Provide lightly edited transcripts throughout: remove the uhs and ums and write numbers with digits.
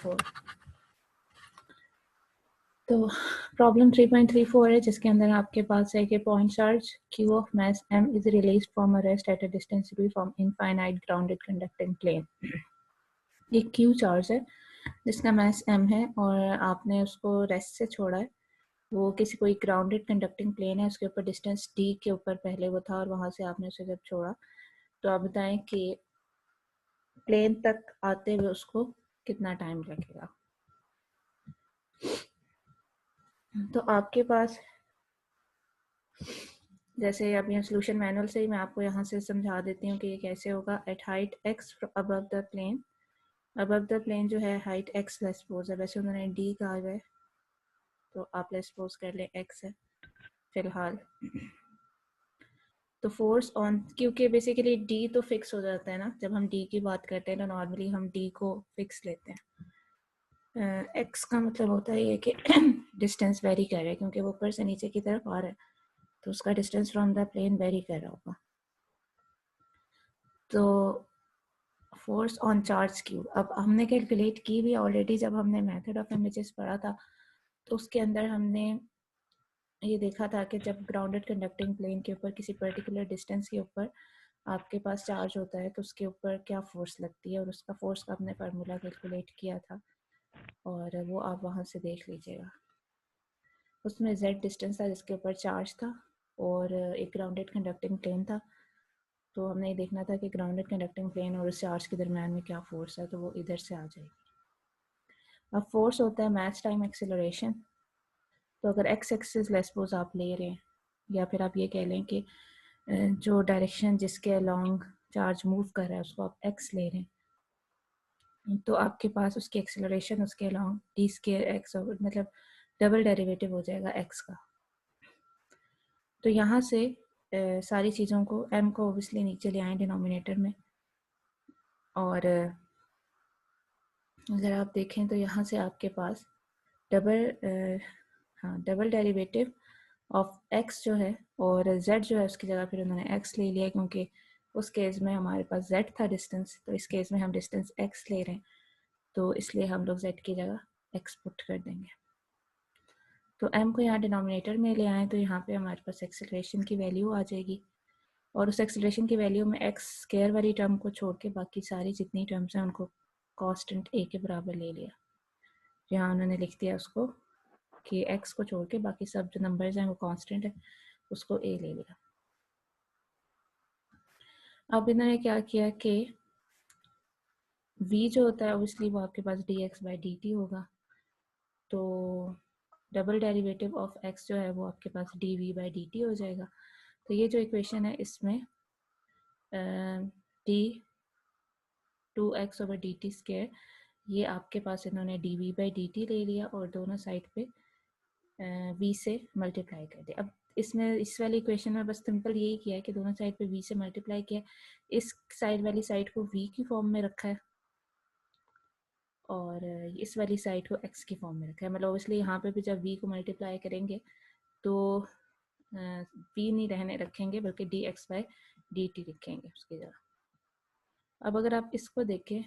3.34। तो प्रॉब्लम 3.34 है जिसके अंदर आपके पास है कि point charge q of mass m is released from a rest at a distance v from infinite grounded conducting plane. ये q चार्ज है जिसका मास m है और आपने उसको रेस्ट से छोड़ा है। वो किसी कोई ग्राउंडेड कंडक्टिंग प्लेन है, उसके ऊपर डिस्टेंस d के ऊपर पहले वो था और वहाँ से आपने उसे जब छोड़ा तो आप बताएं कि प्लेन तक आते हुए उसको कितना टाइम लगेगा। तो आपके पास जैसे अब यहाँ सोल्यूशन मैनुअल से ही मैं आपको यहाँ से समझा देती हूँ कि ये कैसे होगा। At height x above the plane, above the plane जो है हाइट x लेस सपोज है, वैसे उन्होंने d कहा है तो आप लेस सपोज कर ले x है फिलहाल। तो फोर्स ऑन, क्योंकि बेसिकली d तो फिक्स हो जाता है ना, जब हम d की बात करते हैं तो नॉर्मली हम d को फिक्स लेते हैं। x का मतलब होता है ये कि डिस्टेंस वेरी कर रहा है क्योंकि वो ऊपर से नीचे की तरफ आ रहा है तो उसका distance from the plane vary कर रहा होगा। तो फोर्स ऑन चार्ज क्यू अब हमने कैलकुलेट की भी ऑलरेडी, जब हमने मेथड ऑफ इमेजेस पढ़ा था तो उसके अंदर हमने ये देखा था कि जब ग्राउंडेड कंडक्टिंग प्लेन के ऊपर किसी पर्टिकुलर डिस्टेंस के ऊपर आपके पास चार्ज होता है तो उसके ऊपर क्या फोर्स लगती है, और उसका फोर्स का हमने फार्मूला कैलकुलेट किया था और वो आप वहाँ से देख लीजिएगा। उसमें z डिस्टेंस था जिसके ऊपर चार्ज था और एक ग्राउंडेड कंडक्टिंग प्लेन था। तो हमने ये देखना था कि ग्राउंडेड कंडक्टिंग प्लेन और उस चार्ज के दरम्यान में क्या फोर्स है, तो वो इधर से आ जाएगी। अब फोर्स होता है मैच टाइम एक्सेलरेशन। तो अगर x एक्सिस लेस सपोज आप ले रहे हैं, या फिर आप ये कह लें कि जो डायरेक्शन जिसके अलोंग चार्ज मूव कर रहा है उसको आप x ले रहे हैं, तो आपके पास उसकी एक्सेलरेशन उसके अलोंग d स्क्वायर x मतलब डबल डेरिवेटिव हो जाएगा x का। तो यहाँ से सारी चीज़ों को m को ओबियसली नीचे ले आए डिनोमिनेटर में, और अगर आप देखें तो यहाँ से आपके पास डबल डेरिवेटिव ऑफ x जो है और z जो है उसकी जगह फिर उन्होंने x ले लिया क्योंकि उस केस में हमारे पास z था डिस्टेंस, तो इस केस में हम डिस्टेंस x ले रहे हैं तो इसलिए हम लोग z की जगह x पुट कर देंगे। तो m को यहाँ डिनोमिनेटर में ले आए तो यहाँ पे हमारे पास एक्सेलरेशन की वैल्यू आ जाएगी, और उस एक्सेलरेशन की वैल्यू में x स्क्वायर वाली टर्म को छोड़ के बाकी सारी जितनी टर्म्स हैं उनको कांस्टेंट a के बराबर ले लिया। यहाँ उन्होंने लिख दिया उसको कि x को छोड़ के बाकी सब जो नंबर्स हैं वो कांस्टेंट है, उसको a ले लिया। अब इन्होंने क्या किया कि v जो होता है ऑब्वियसली वो आपके पास dx बाई dt होगा, तो डबल डेरिवेटिव ऑफ x जो है वो आपके पास dv बाई dt हो जाएगा। तो ये जो इक्वेशन है इसमें d 2x over dt square, ये आपके पास इन्होंने dv बाई dt ले लिया और दोनों साइड पे v से मल्टीप्लाई कर दिया। अब इसमें इस वाली इक्वेशन में बस सिंपल यही किया है कि दोनों साइड पे v से मल्टीप्लाई किया, इस साइड वाली साइड को v की फॉर्म में रखा है और इस वाली साइड को x की फॉर्म में रखा है। मतलब ऑब्वियसली यहाँ पे भी जब v को मल्टीप्लाई करेंगे तो v नहीं रहने रखेंगे बल्कि dx बाई dt लिखेंगे उसकी जगह। अब अगर आप इसको देखें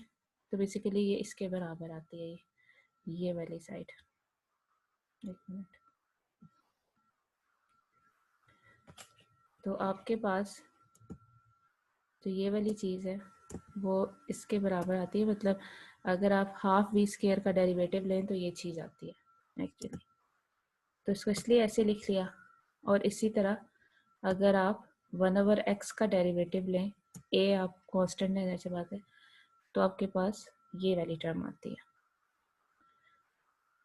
तो बेसिकली ये इसके बराबर आती है ये वाली साइड। एक मिनट, तो आपके पास जो ये वाली चीज़ है वो इसके बराबर आती है, मतलब अगर आप हाफ v स्क्वायर का डेरिवेटिव लें तो ये चीज़ आती है एक्चुअली। तो इसको इसलिए ऐसे लिख लिया, और इसी तरह अगर आप 1/x का डेरिवेटिव लें, a आप कांस्टेंट है जैसे बात है, तो आपके पास ये वाली टर्म आती है।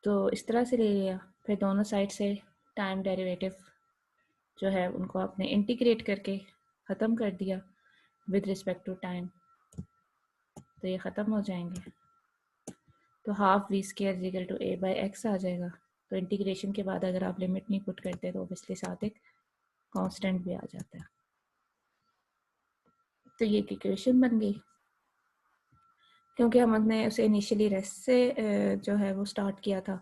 तो इस तरह से ले लिया, फिर दोनों साइड से टाइम डेरिवेटिव जो है उनको आपने इंटीग्रेट करके ख़त्म कर दिया विद रिस्पेक्ट टू टाइम, तो ये ख़त्म हो जाएंगे। तो half v square equal to a by x आ जाएगा। तो इंटीग्रेशन के बाद अगर आप लिमिट नहीं पुट करते तो ऑब्वियसली साथ एक कांस्टेंट भी आ जाता है। तो ये इक्वेशन बन गई क्योंकि हमने उसे इनिशियली रेस्ट से जो है वो स्टार्ट किया था,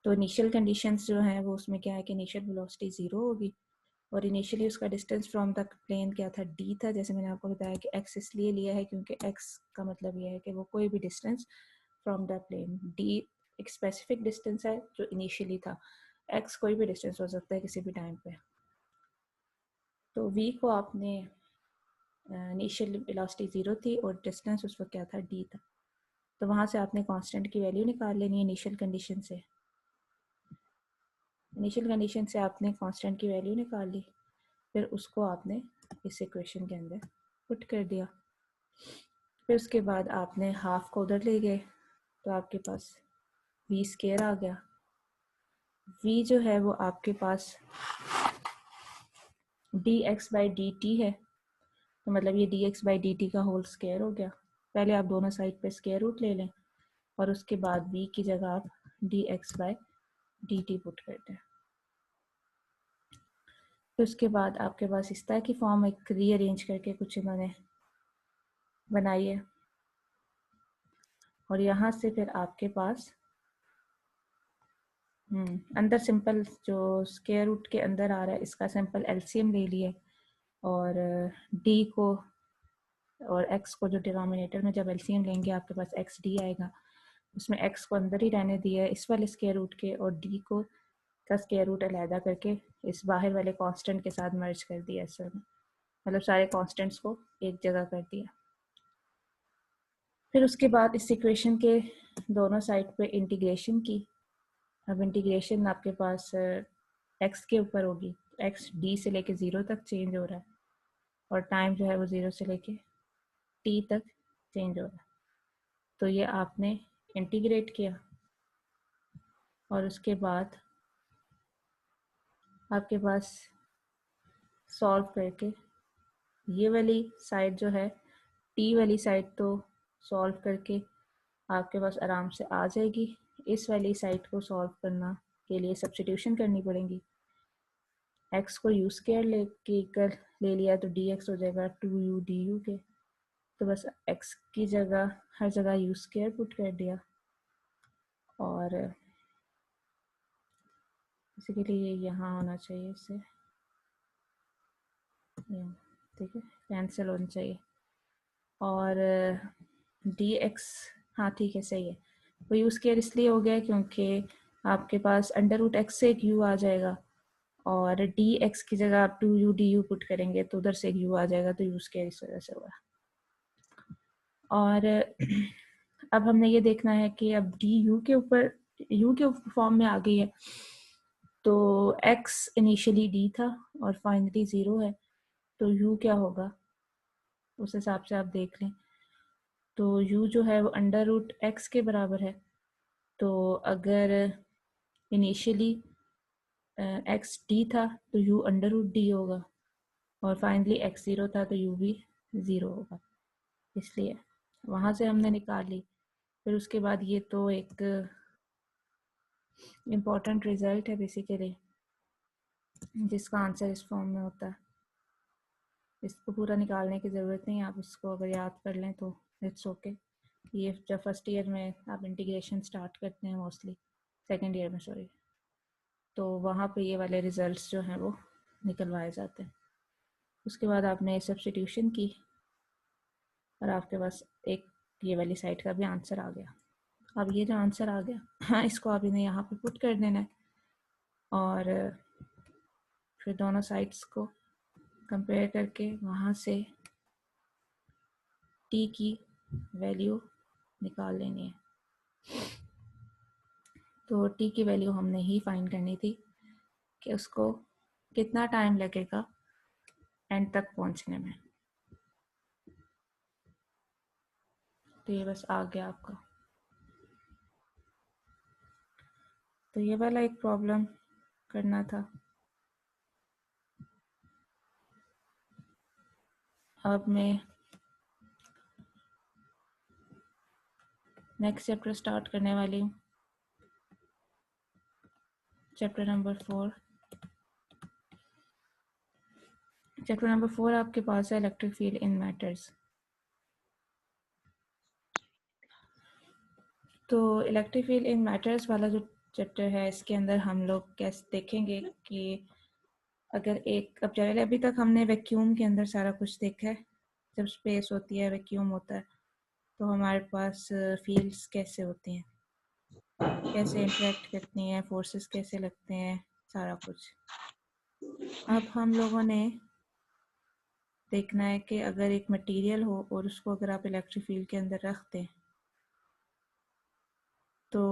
तो इनिशियल कंडीशंस जो हैं वो उसमें क्या है कि इनिशियल वेलोसिटी 0 होगी और इनिशियली उसका डिस्टेंस फ्रॉम द प्लेन क्या था, d था। जैसे मैंने आपको बताया कि x इसलिए लिया है क्योंकि x का मतलब ये है कि वो कोई भी distance from the plane. D एक स्पेसिफिक डिस्टेंस है जो इनिशियली था, एक्स कोई भी डिस्टेंस हो सकता है किसी भी टाइम पे। तो वी को आपने इनिशियल वेलोसिटी 0 थी और डिस्टेंस उस वक्त क्या था, डी था। तो वहाँ से आपने कांस्टेंट की वैल्यू निकाल लेनी है इनिशियल कंडीशन से। इनिशियल कंडीशन से आपने कांस्टेंट की वैल्यू निकाल ली, फिर उसको आपने इस इक्वेशन के अंदर पुट कर दिया। फिर उसके बाद आपने हाफ को उधर ले गए तो आपके पास वी स्केयर आ गया। वी जो है वो आपके पास d x by d t है, तो मतलब ये d x by d t का होल स्केयर हो गया। पहले आप दोनों साइड पे स्केयर रूट ले लें और उसके बाद वी की जगह आप D x by d T put कर दें। फिर उसके बाद आपके पास इस तरह की फॉर्म एक रीअरेंज करके कुछ इन्होंने बनाई है, और यहाँ से फिर आपके पास अंदर सिंपल जो स्क्वायर रूट के अंदर आ रहा है इसका सिंपल एलसीएम ले लिए, और डी को और एक्स को जो डिनोमिनेटर में जब एलसीएम लेंगे आपके पास एक्स डी आएगा, उसमें एक्स को अंदर ही रहने दिया है इस वाले स्क्वायर रूट के, और डी को का स्क्वायर रूट अलहदा करके इस बाहर वाले कांस्टेंट के साथ मर्ज कर दिया असल में, मतलब सारे कांस्टेंट्स को एक जगह कर दिया। फिर उसके बाद इस इक्वेशन के दोनों साइड पे इंटीग्रेशन की। अब इंटीग्रेशन आपके पास एक्स के ऊपर होगी, एक्स डी से लेके 0 तक चेंज हो रहा है, और टाइम जो है वो 0 से लेके टी तक चेंज हो रहा है। तो ये आपने इंटीग्रेट किया, और उसके बाद आपके पास सॉल्व करके ये वाली साइड जो है टी वाली साइड तो सॉल्व करके आपके पास आराम से आ जाएगी। इस वाली साइड को सॉल्व करना के लिए सब्स्टिट्यूशन करनी पड़ेगी। एक्स को यू स्क्वायर ले लिया तो डी एक्स हो जाएगा 2u डी यू के, तो बस एक्स की जगह हर जगह यू स्क्वायर पुट कर दिया, और बेसिकली ये यहाँ होना चाहिए इससे, ठीक है, कैंसिल होना चाहिए। और डी एक्स, हाँ ठीक है सही है, वो यू स्क्वायर इसलिए हो गया क्योंकि आपके पास अंडर रूट एक्स से एक यू आ जाएगा, और डी एक्स की जगह आप 2u डी यू पुट करेंगे तो उधर से एक यू आ जाएगा, तो यू स्क्वायर इस वजह से हुआ। और अब हमने ये देखना है कि अब डी यू के ऊपर यू के फॉर्म में आ गई है, तो x इनिशियली d था और फाइनली 0 है, तो u क्या होगा उस हिसाब से आप देख लें। तो u जो है वो अंडर रूट एक्स के बराबर है, तो अगर इनिशियली x d था तो u अंडर रूट डी होगा, और फाइनली x 0 था तो u भी 0 होगा, इसलिए वहाँ से हमने निकाल ली। फिर उसके बाद ये तो एक इम्पॉर्टेंट रिजल्ट है बेसिकली, जिसका आंसर इस फॉर्म में होता है। इसको पूरा निकालने की ज़रूरत नहीं है, आप इसको अगर याद कर लें तो इट्स ओके। ये जब फर्स्ट ईयर में आप इंटीग्रेशन स्टार्ट करते हैं मोस्टली, सेकेंड ईयर में सॉरी, तो वहाँ पे ये वाले रिजल्ट्स जो हैं वो निकलवाए जाते हैं। उसके बाद आपने सब्स्टिट्यूशन की और आपके पास एक ये वाली साइड का भी आंसर आ गया। अब ये जो आंसर आ गया, हाँ, इसको आप इन्हें यहाँ पे पुट कर देना है, और फिर दोनों साइड्स को कंपेयर करके वहाँ से टी की वैल्यू निकाल लेनी है। तो टी की वैल्यू हमने ही फाइंड करनी थी कि उसको कितना टाइम लगेगा एंड तक पहुँचने में। तो ये बस आ गया आपका। तो ये वाला एक प्रॉब्लम करना था। अब मैं नेक्स्ट चैप्टर स्टार्ट करने वाली हूँ, चैप्टर नंबर 4। चैप्टर नंबर 4 आपके पास है इलेक्ट्रिक फील्ड इन मैटर्स। तो इलेक्ट्रिक फील्ड इन मैटर्स वाला जो चैप्टर है, इसके अंदर हम लोग कैसे देखेंगे कि अगर एक, अब चले अभी तक हमने वैक्यूम के अंदर सारा कुछ देखा है, जब स्पेस होती है वैक्यूम होता है, तो हमारे पास फील्ड्स कैसे होती हैं, कैसे इंटरेक्ट करती हैं, फोर्सेस कैसे लगते हैं, सारा कुछ। अब हम लोगों ने देखना है कि अगर एक मटेरियल हो और उसको अगर आप इलेक्ट्रिक फील्ड के अंदर रख दें तो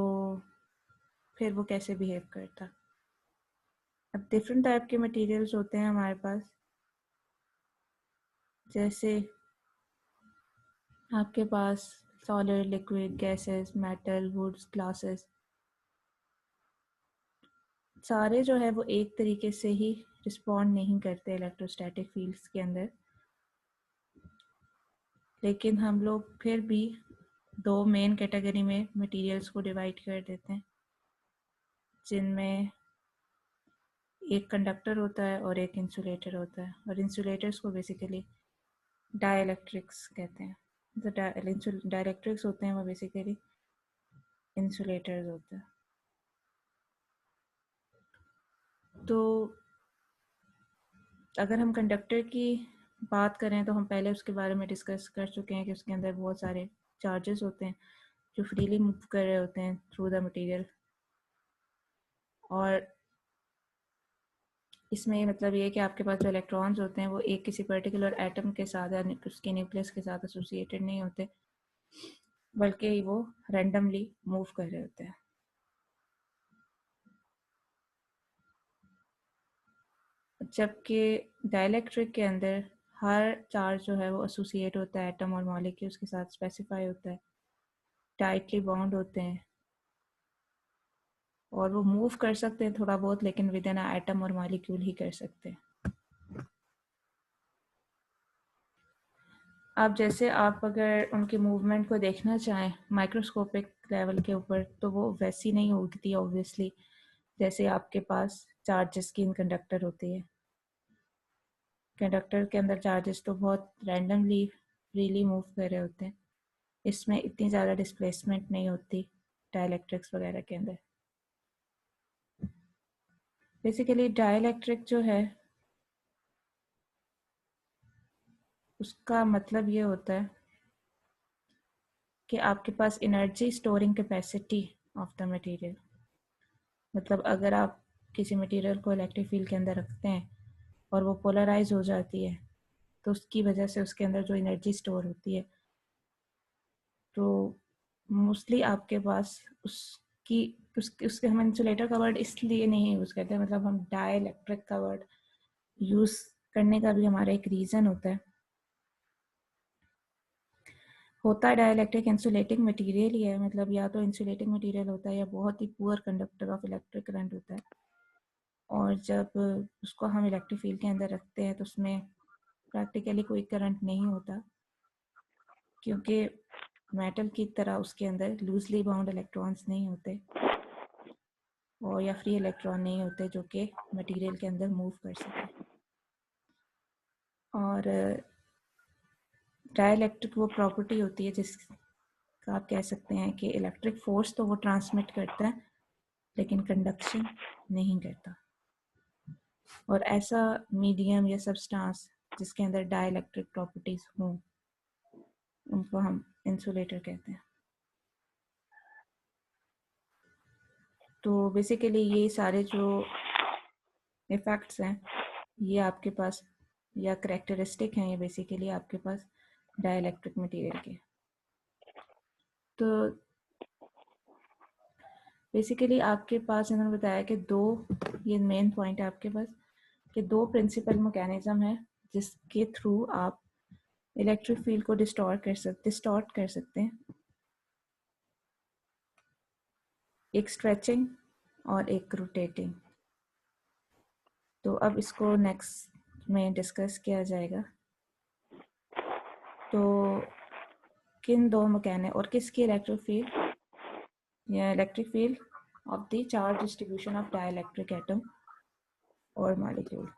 फिर वो कैसे बिहेव करता। अब डिफरेंट टाइप के मटेरियल्स होते हैं हमारे पास, जैसे आपके पास solid, liquid, gases, metal, woods, glasses, सारे जो है वो एक तरीके से ही रिस्पॉन्ड नहीं करते इलेक्ट्रोस्टैटिक फील्ड्स के अंदर। लेकिन हम लोग फिर भी दो मेन कैटेगरी में मटेरियल्स को डिवाइड कर देते हैं, जिनमें एक कंडक्टर होता है और एक इंसुलेटर होता है। और इंसुलेटर्स को बेसिकली डाइलेक्ट्रिक्स कहते हैं। जो डाइलेक्ट्रिक्स होते हैं वो बेसिकली इंसुलेटर्स होते हैं। तो अगर हम कंडक्टर की बात करें तो हम पहले उसके बारे में डिस्कस कर चुके हैं कि उसके अंदर बहुत सारे चार्जेस होते हैं जो फ्रीली मूव कर रहे होते हैं थ्रू द मटेरियल। और इसमें मतलब ये है कि आपके पास जो इलेक्ट्रॉन्स होते हैं वो एक किसी पर्टिकुलर एटम के साथ या उसके न्यूक्लियस के साथ एसोसिएटेड नहीं होते, बल्कि वो रैंडमली मूव कर रहे होते हैं। जबकि डाइलेक्ट्रिक के अंदर हर चार्ज जो है वो एसोसिएट होता है एटम और मॉलिक्यूल्स के साथ, स्पेसिफाई होता है, टाइटली बाउंड होते हैं और वो मूव कर सकते हैं थोड़ा बहुत, लेकिन विद इन एटम और मॉलिक्यूल ही कर सकते हैं। अब जैसे आप अगर उनके मूवमेंट को देखना चाहें माइक्रोस्कोपिक लेवल के ऊपर तो वो वैसी नहीं होती ऑब्वियसली, जैसे आपके पास चार्जेस की इन कंडक्टर होती है। कंडक्टर के अंदर चार्जेस तो बहुत रैंडमली फ्रीली मूव कर रहे होते हैं, इसमें इतनी ज़्यादा डिस्प्लेसमेंट नहीं होती डाइलेक्ट्रिक्स वगैरह के अंदर। बेसिकली डाइलेक्ट्रिक जो है उसका मतलब ये होता है कि आपके पास energy storing capacity of the material, मतलब अगर आप किसी मटेरियल को इलेक्ट्रिक फील्ड के अंदर रखते हैं और वो पोलराइज हो जाती है तो उसकी वजह से उसके अंदर जो एनर्जी स्टोर होती है, तो मोस्टली आपके पास उसकी उसके हम इंसुलेटर का वर्ड इसलिए नहीं यूज़ करते, मतलब हम डाइलेक्ट्रिक का वर्ड यूज़ करने का भी हमारा एक रीज़न होता है डाइलेक्ट्रिक इंसुलेटिंग मटेरियल ही है, मतलब या तो इंसुलेटिंग मटेरियल होता है या बहुत ही poor conductor of electric current होता है। और जब उसको हम इलेक्ट्रिक फील्ड के अंदर रखते हैं तो उसमें प्रैक्टिकली कोई करंट नहीं होता, क्योंकि मेटल की तरह उसके अंदर लूजली बाउंड इलेक्ट्रॉन्स नहीं होते और या फ्री इलेक्ट्रॉन नहीं होते जो कि मटेरियल के अंदर मूव कर सके। और डाइलेक्ट्रिक वो प्रॉपर्टी होती है जिसका आप कह सकते हैं कि इलेक्ट्रिक फोर्स तो वो ट्रांसमिट करता है लेकिन कंडक्शन नहीं करता। और ऐसा मीडियम या सब्सटेंस जिसके अंदर डाइलेक्ट्रिक प्रॉपर्टीज हों उनको हम इंसुलेटर कहते हैं। तो बेसिकली ये सारे जो इफेक्ट्स हैं ये आपके पास या करेक्टरिस्टिक हैं, ये बेसिकली आपके पास डाइलेक्ट्रिक मटेरियल के। तो बेसिकली आपके पास इन्होंने बताया कि दो, ये मेन पॉइंट है आपके पास कि दो प्रिंसिपल मैकेनिज्म है जिसके थ्रू आप इलेक्ट्रिक फील्ड को डिस्टॉर्ट कर सकते हैं, एक स्ट्रेचिंग और एक रोटेटिंग। तो अब इसको नेक्स्ट में डिस्कस किया जाएगा। तो किन दो मैकेनिक और किसकी इलेक्ट्रिक फील्ड या electric field of the charge distribution of dielectric atom और मॉलिक्यूल।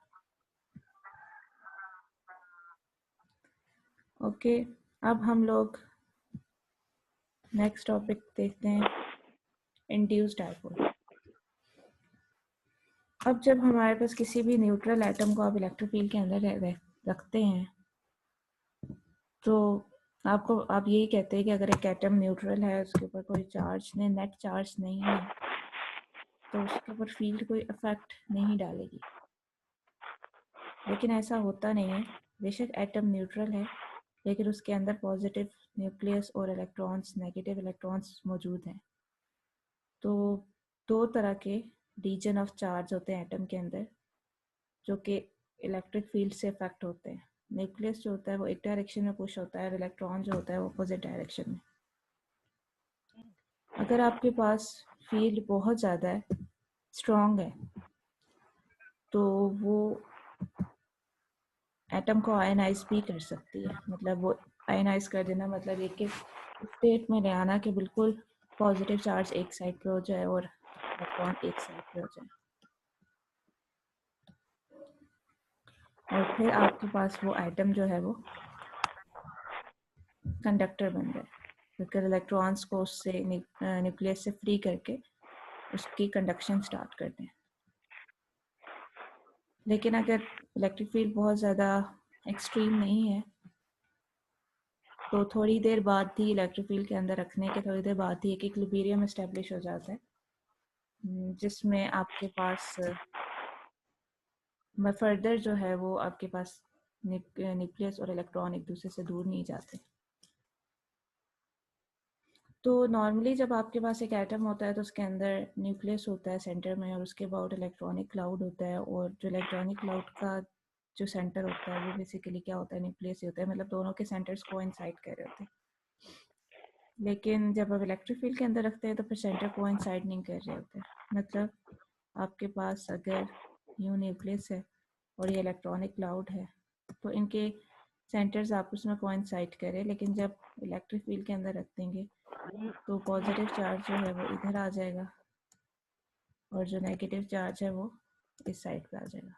ओके, अब हम लोग नेक्स्ट टॉपिक देखते हैं, इंड्यूस्ड डाइपोल। अब जब हमारे पास किसी भी न्यूट्रल एटम को आप इलेक्ट्रिक फील्ड के अंदर रखते हैं तो आपको आप यही कहते हैं कि अगर एक एटम न्यूट्रल है, उसके ऊपर कोई चार्ज नहीं, नेट चार्ज नहीं है, तो उसके ऊपर फील्ड कोई इफेक्ट नहीं डालेगी। लेकिन ऐसा होता नहीं है। बेशक एटम न्यूट्रल है, लेकिन उसके अंदर पॉजिटिव न्यूक्लियस और इलेक्ट्रॉन्स, नेगेटिव इलेक्ट्रॉन्स मौजूद हैं। तो दो तरह के रीजन ऑफ चार्ज होते हैं एटम के अंदर, जो कि इलेक्ट्रिक फील्ड से इफेक्ट होते हैं। न्यूक्लियस जो होता है वो एक डायरेक्शन में पुश होता है, और इलेक्ट्रॉन जो होता है वो अपोजिट डायरेक्शन में। अगर आपके पास फील्ड बहुत ज़्यादा है, स्ट्रॉन्ग है, तो वो एटम को आयनाइज भी कर सकती है। मतलब वो आयनाइज कर देना मतलब एक स्टेट में ले आना कि बिल्कुल पॉजिटिव चार्ज एक साइड पे हो जाए और इलेक्ट्रॉन एक साइड पे हो जाए, और फिर आपके पास वो एटम जो है वो कंडक्टर बन जाए, बिकॉज इलेक्ट्रॉन्स को उससे न्यूक्लियस से फ्री करके उसकी कंडक्शन स्टार्ट कर दें। लेकिन अगर इलेक्ट्रिक फील्ड बहुत ज़्यादा एक्सट्रीम नहीं है, तो थोड़ी देर बाद ही इलेक्ट्रिक फील्ड के अंदर रखने के थोड़ी देर बाद ही एक इक्विलिब्रियम एस्टेब्लिश हो जाता है, जिसमें आपके पास फर्दर जो है वो आपके पास न्यूक्लियस और इलेक्ट्रॉन एक दूसरे से दूर नहीं जाते। तो नॉर्मली जब आपके पास एक एटम होता है तो उसके अंदर न्यूक्लियस होता है सेंटर में, और उसके बाद इलेक्ट्रॉनिक क्लाउड होता है, और जो इलेक्ट्रॉनिक क्लाउड का जो सेंटर होता है वो बेसिकली क्या होता है, न्यूक्लियस ही होता है। मतलब दोनों के सेंटर्स कोइंसाइड कर रहे होते हैं। लेकिन जब आप इलेक्ट्रिक फील्ड के अंदर रखते हैं तो फिर सेंटर कोइंसाइड नहीं कर रहे होते। मतलब आपके पास अगर न्यू न्यूक्लियस है और ये इलेक्ट्रॉनिक क्लाउड है, तो इनके सेंटर्स आपस में कोइंसाइड करें, लेकिन जब इलेक्ट्रिक फील्ड के अंदर रख देंगे तो पॉजिटिव चार्ज जो है वो इधर आ जाएगा, और जो नेगेटिव चार्ज है वो इस साइड पे आ जाएगा।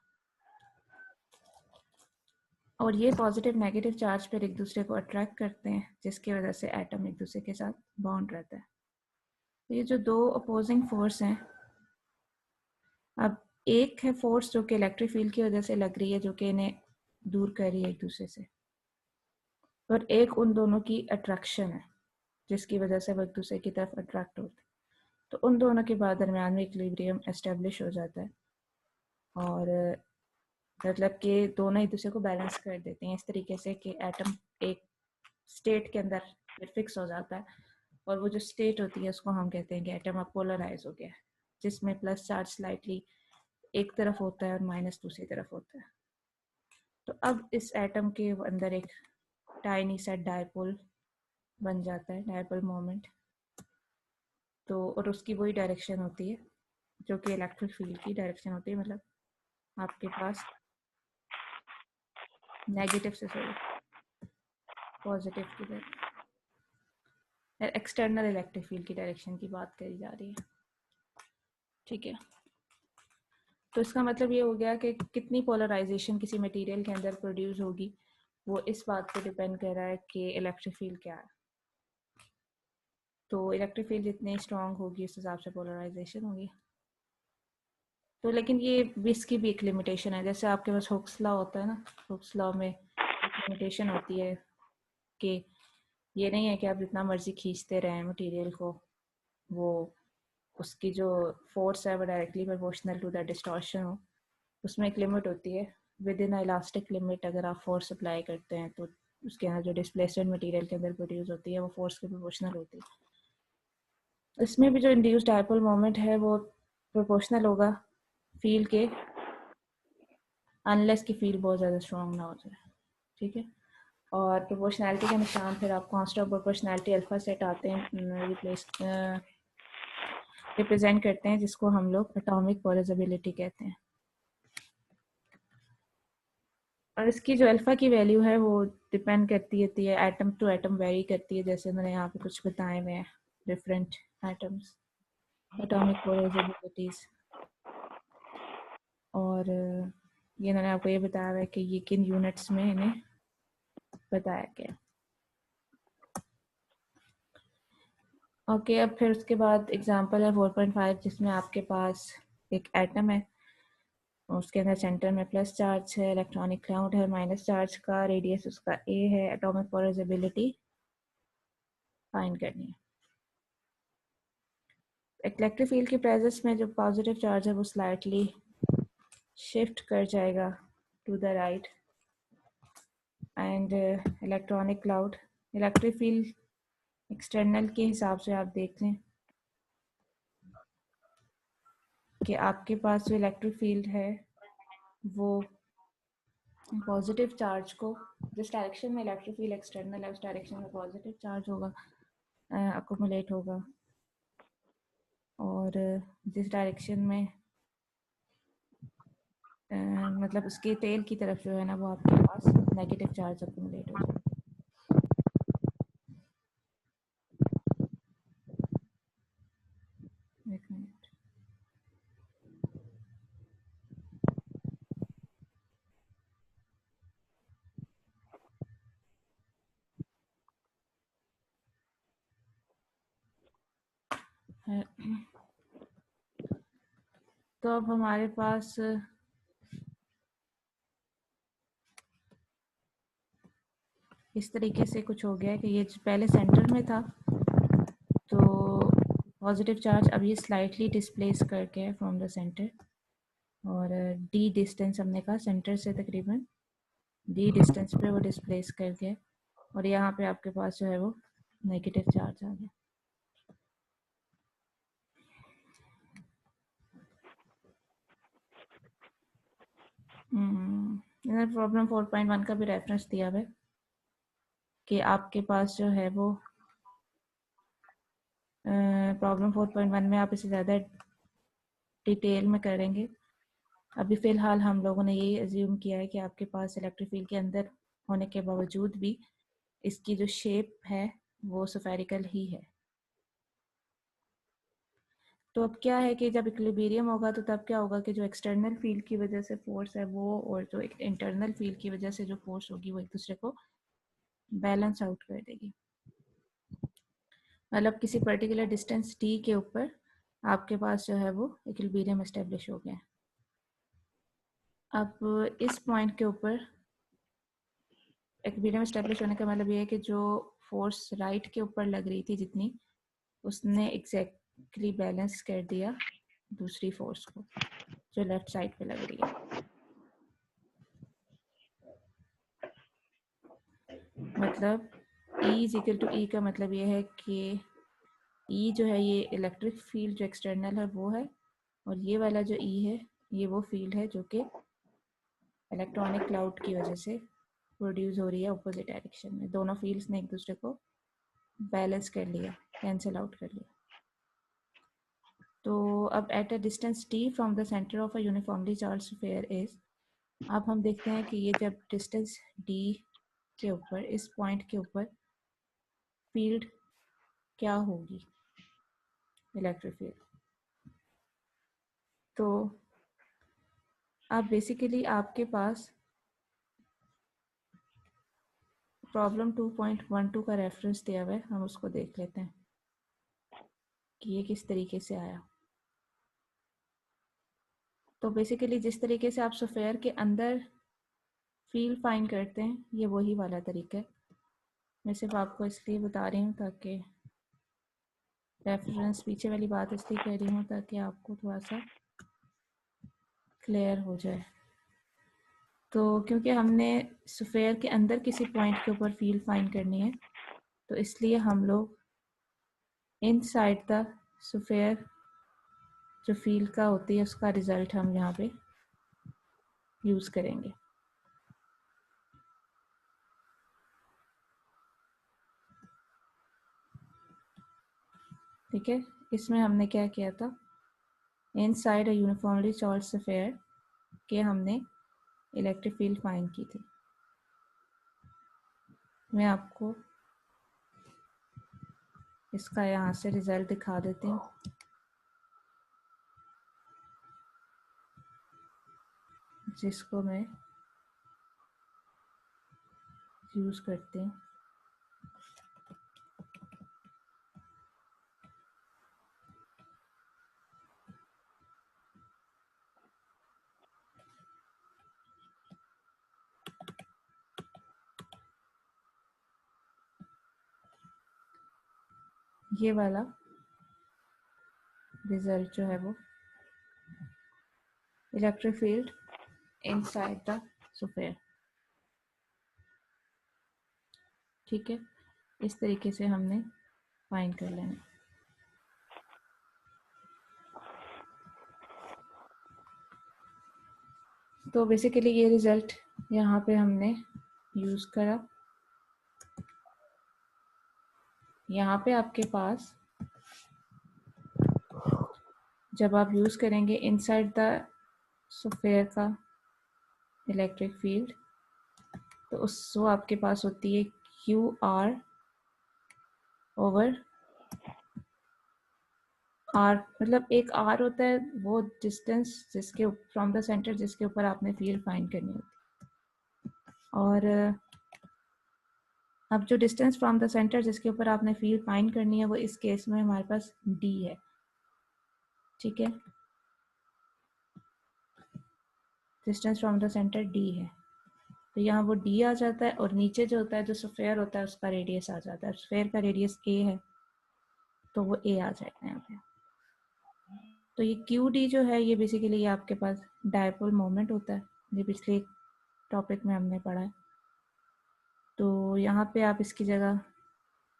और ये पॉजिटिव नेगेटिव चार्ज फिर एक दूसरे को अट्रैक्ट करते हैं, जिसकी वजह से एटम एक दूसरे के साथ बॉन्ड रहता है। तो ये जो दो अपोजिंग फोर्स हैं, अब एक है फोर्स जो कि इलेक्ट्रिक फील्ड की वजह से लग रही है, जो कि इन्हें दूर कर रही है एक दूसरे से, और एक उन दोनों की अट्रैक्शन है जिसकी वजह से वो एक दूसरे की तरफ अट्रैक्ट होते हैं। तो उन दोनों के बाद दरमियान में इक्विलिब्रियम एस्टेब्लिश हो जाता है, और मतलब कि दोनों एक दूसरे को बैलेंस कर देते हैं इस तरीके से कि एटम एक स्टेट के अंदर फिक्स हो जाता है, और वो जो स्टेट होती है उसको हम कहते हैं कि एटम अब पोलराइज हो गया है, जिसमें प्लस चार्ज स्लाइटली एक तरफ होता है और माइनस दूसरी तरफ होता है। तो अब इस एटम के अंदर एक टाइनी सा डायपोल बन जाता है, डायपोल मोमेंट। तो और उसकी वही डायरेक्शन होती है जो कि इलेक्ट्रिक फील्ड की डायरेक्शन होती है। मतलब आपके पास नेगेटिव से सॉरी पॉजिटिव की तरफ एक्सटर्नल इलेक्ट्रिक फील्ड की डायरेक्शन की बात करी जा रही है। ठीक है, तो इसका मतलब ये हो गया कि कितनी पोलराइजेशन किसी मटेरियल के अंदर प्रोड्यूस होगी, वो इस बात पे डिपेंड कर रहा है कि इलेक्ट्रिक फील्ड क्या है। तो इलेक्ट्रिक फील्ड जितनी स्ट्रांग होगी उस हिसाब से पोलराइजेशन होगी। तो लेकिन ये इसकी भी एक लिमिटेशन है। जैसे आपके पास हुक्स लॉ होता है ना, हुक्स लॉ में एक लिमिटेशन होती है कि ये नहीं है कि आप जितना मर्जी खींचते रहें मटेरियल को, वो उसकी जो फोर्स है वो directly proportional to the distortion हो। उसमें एक लिमिट होती है, विद इन इलास्टिक लिमिट अगर आप फोर्स अप्लाई करते हैं तो उसके अंदर जो डिस्प्लेसमेंट मटेरियल के अंदर प्रोड्यूस होती है वो फोर्स के प्रोपोर्शनल होती है। इसमें भी जो इंड्यूस्ड डायपोल मोमेंट है वो प्रोपोर्शनल होगा फील्ड के, अनलेस की फील्ड बहुत ज़्यादा स्ट्रॉन्ग ना हो जाए। ठीक है, और प्रोपोर्शनैलिटी के निशान फिर आप constant of proportionality alpha set आते हैं रिप्रेजेंट करते हैं, जिसको हम लोग एटॉमिक पोलराइजेबिलिटी कहते हैं। और इसकी जो अल्फा की वैल्यू है वो डिपेंड करती है एटम टू एटम वेरी करती है, जैसे मैंने यहाँ पे कुछ बताए हुए हैं डिफरेंट एटम्स एटॉमिक पोलराइजेबिलिटीज। और ये मैंने आपको ये बताया है कि ये किन यूनिट्स में इन्हें बताया गया। ओके, अब फिर उसके बाद एग्जांपल है 4.5, जिसमें आपके पास एक एटम है, उसके अंदर सेंटर में प्लस चार्ज है, इलेक्ट्रॉनिक क्लाउड है, माइनस चार्ज का, रेडियस उसका ए है, एटॉमिक पोलराइजेबिलिटी फाइंड करनी है। इलेक्ट्रिक फील्ड की प्रेजेंस में जो पॉजिटिव चार्ज है वो स्लाइटली शिफ्ट कर जाएगा to the right and electronic cloud, electric field external के हिसाब से आप देख लें कि आपके पास जो इलेक्ट्रिक फील्ड है वो पॉजिटिव चार्ज को, जिस डायरेक्शन में इलेक्ट्रिक फील्ड एक्सटर्नल है उस डायरेक्शन में पॉजिटिव चार्ज होगा, अकोमुलेट होगा, और जिस डायरेक्शन में मतलब उसके टेल की तरफ जो है ना वो आपके पास नेगेटिव चार्ज अकोमुलेट हो जाएगा। एक मिनट, तो अब हमारे पास इस तरीके से कुछ हो गया है कि ये पहले सेंटर में था तो पॉजिटिव चार्ज अब ये स्लाइटली डिस्प्लेस करके है फ्रॉम द सेंटर, और डी डिस्टेंस हमने कहा सेंटर से तकरीबन डी डिस्टेंस पे वो डिस्प्लेस करके, और यहाँ पे आपके पास जो है वो नेगेटिव चार्ज आ गया। इधर प्रॉब्लम 4.1 का भी रेफरेंस दिया हुआ है कि आपके पास जो है वो प्रॉब्लम 4.1 में आप इसे ज़्यादा डिटेल में करेंगे। अभी फ़िलहाल हम लोगों ने यही अज्यूम किया है कि आपके पास इलेक्ट्रिक फील्ड के अंदर होने के बावजूद भी इसकी जो शेप है वो स्फेरिकल ही है। तो अब क्या है कि जब इक्विलिब्रियम होगा तो तब क्या होगा कि जो एक्सटर्नल फील्ड की वजह से फोर्स है वो और जो इंटरनल फील्ड की वजह से जो फोर्स होगी वो एक दूसरे को बैलेंस आउट कर देगी। मतलब किसी पर्टिकुलर डिस्टेंस टी के ऊपर आपके पास जो है वो इक्विलिब्रियम एस्टेब्लिश हो गया। अब इस पॉइंट के ऊपर इक्विलिब्रियम एस्टेब्लिश होने का मतलब ये है कि जो फोर्स राइट के ऊपर लग रही थी जितनी, उसने एग्जैक्टली बैलेंस कर दिया दूसरी फोर्स को जो लेफ्ट साइड पे लग रही है। मतलब E इज इक्वल टू ई का मतलब ये है कि E जो है ये इलेक्ट्रिक फील्ड जो एक्सटर्नल है वो है, और ये वाला जो E है ये वो फील्ड है जो कि इलेक्ट्रॉनिक क्लाउड की वजह से प्रोड्यूस हो रही है अपोजिट डायरेक्शन में। दोनों फील्ड्स ने एक दूसरे को बैलेंस कर लिया, कैंसिल आउट कर लिया। तो अब eight a distance t from the centre of a uniformly charge sphere is, अब हम देखते हैं कि ये जब डिस्टेंस d के ऊपर इस पॉइंट के ऊपर फील्ड क्या होगी, इलेक्ट्रिक फील्ड। तो अब बेसिकली आपके पास प्रॉब्लम 2.12 का रेफरेंस दिया हुआ है, हम उसको देख लेते हैं कि ये किस तरीके से आया। तो बेसिकली जिस तरीके से आप स्फीयर के अंदर फील्ड फाइंड करते हैं ये वही वाला तरीका है। मैं सिर्फ आपको इसलिए बता रही हूँ ताकि रेफरेंस पीछे वाली बात इसलिए कह रही हूँ ताकि आपको थोड़ा सा क्लियर हो जाए। तो क्योंकि हमने स्फीयर के अंदर किसी पॉइंट के ऊपर फील्ड फाइंड करनी है तो इसलिए हम लोग इनसाइड द स्फीयर जो फील्ड का होती है उसका रिजल्ट हम यहाँ पे यूज़ करेंगे। ठीक है, इसमें हमने क्या किया था, inside a uniformly charge sphere के हमने इलेक्ट्रिक फील्ड फाइंड की थी। मैं आपको इसका यहाँ से रिजल्ट दिखा देती हूँ, जिसको मैं यूज़ करती हूँ। ये वाला रिजल्ट जो है वो electric field inside the sphere. ठीक है, इस तरीके से हमने फाइंड कर लेना। तो बेसिकली ये रिजल्ट यहाँ पे हमने यूज करा। यहाँ पे आपके पास जब आप यूज करेंगे इनसाइड द स्फीयर का इलेक्ट्रिक फील्ड, तो उसको आपके पास होती है क्यू आर ओवर आर, मतलब एक आर होता है वो डिस्टेंस जिसके फ्रॉम द सेंटर जिसके ऊपर आपने फील्ड फाइंड करनी होती है, और अब जो डिस्टेंस फ्रॉम द सेंटर जिसके ऊपर आपने फील्ड फाइंड करनी है वो इस केस में हमारे पास डी है। ठीक है, distance from the centre D है, तो यहाँ वो डी आ जाता है, और नीचे जो होता है जो स्फीयर होता है उसका रेडियस आ जाता है। स्फीयर का रेडियस ए है तो वो ए आ जाएगा यहाँ पे। तो ये क्यू डी जो है ये बेसिकली आपके पास डायपोल मोमेंट होता है, ये पिछले टॉपिक में हमने पढ़ा है। तो यहाँ पे आप इसकी जगह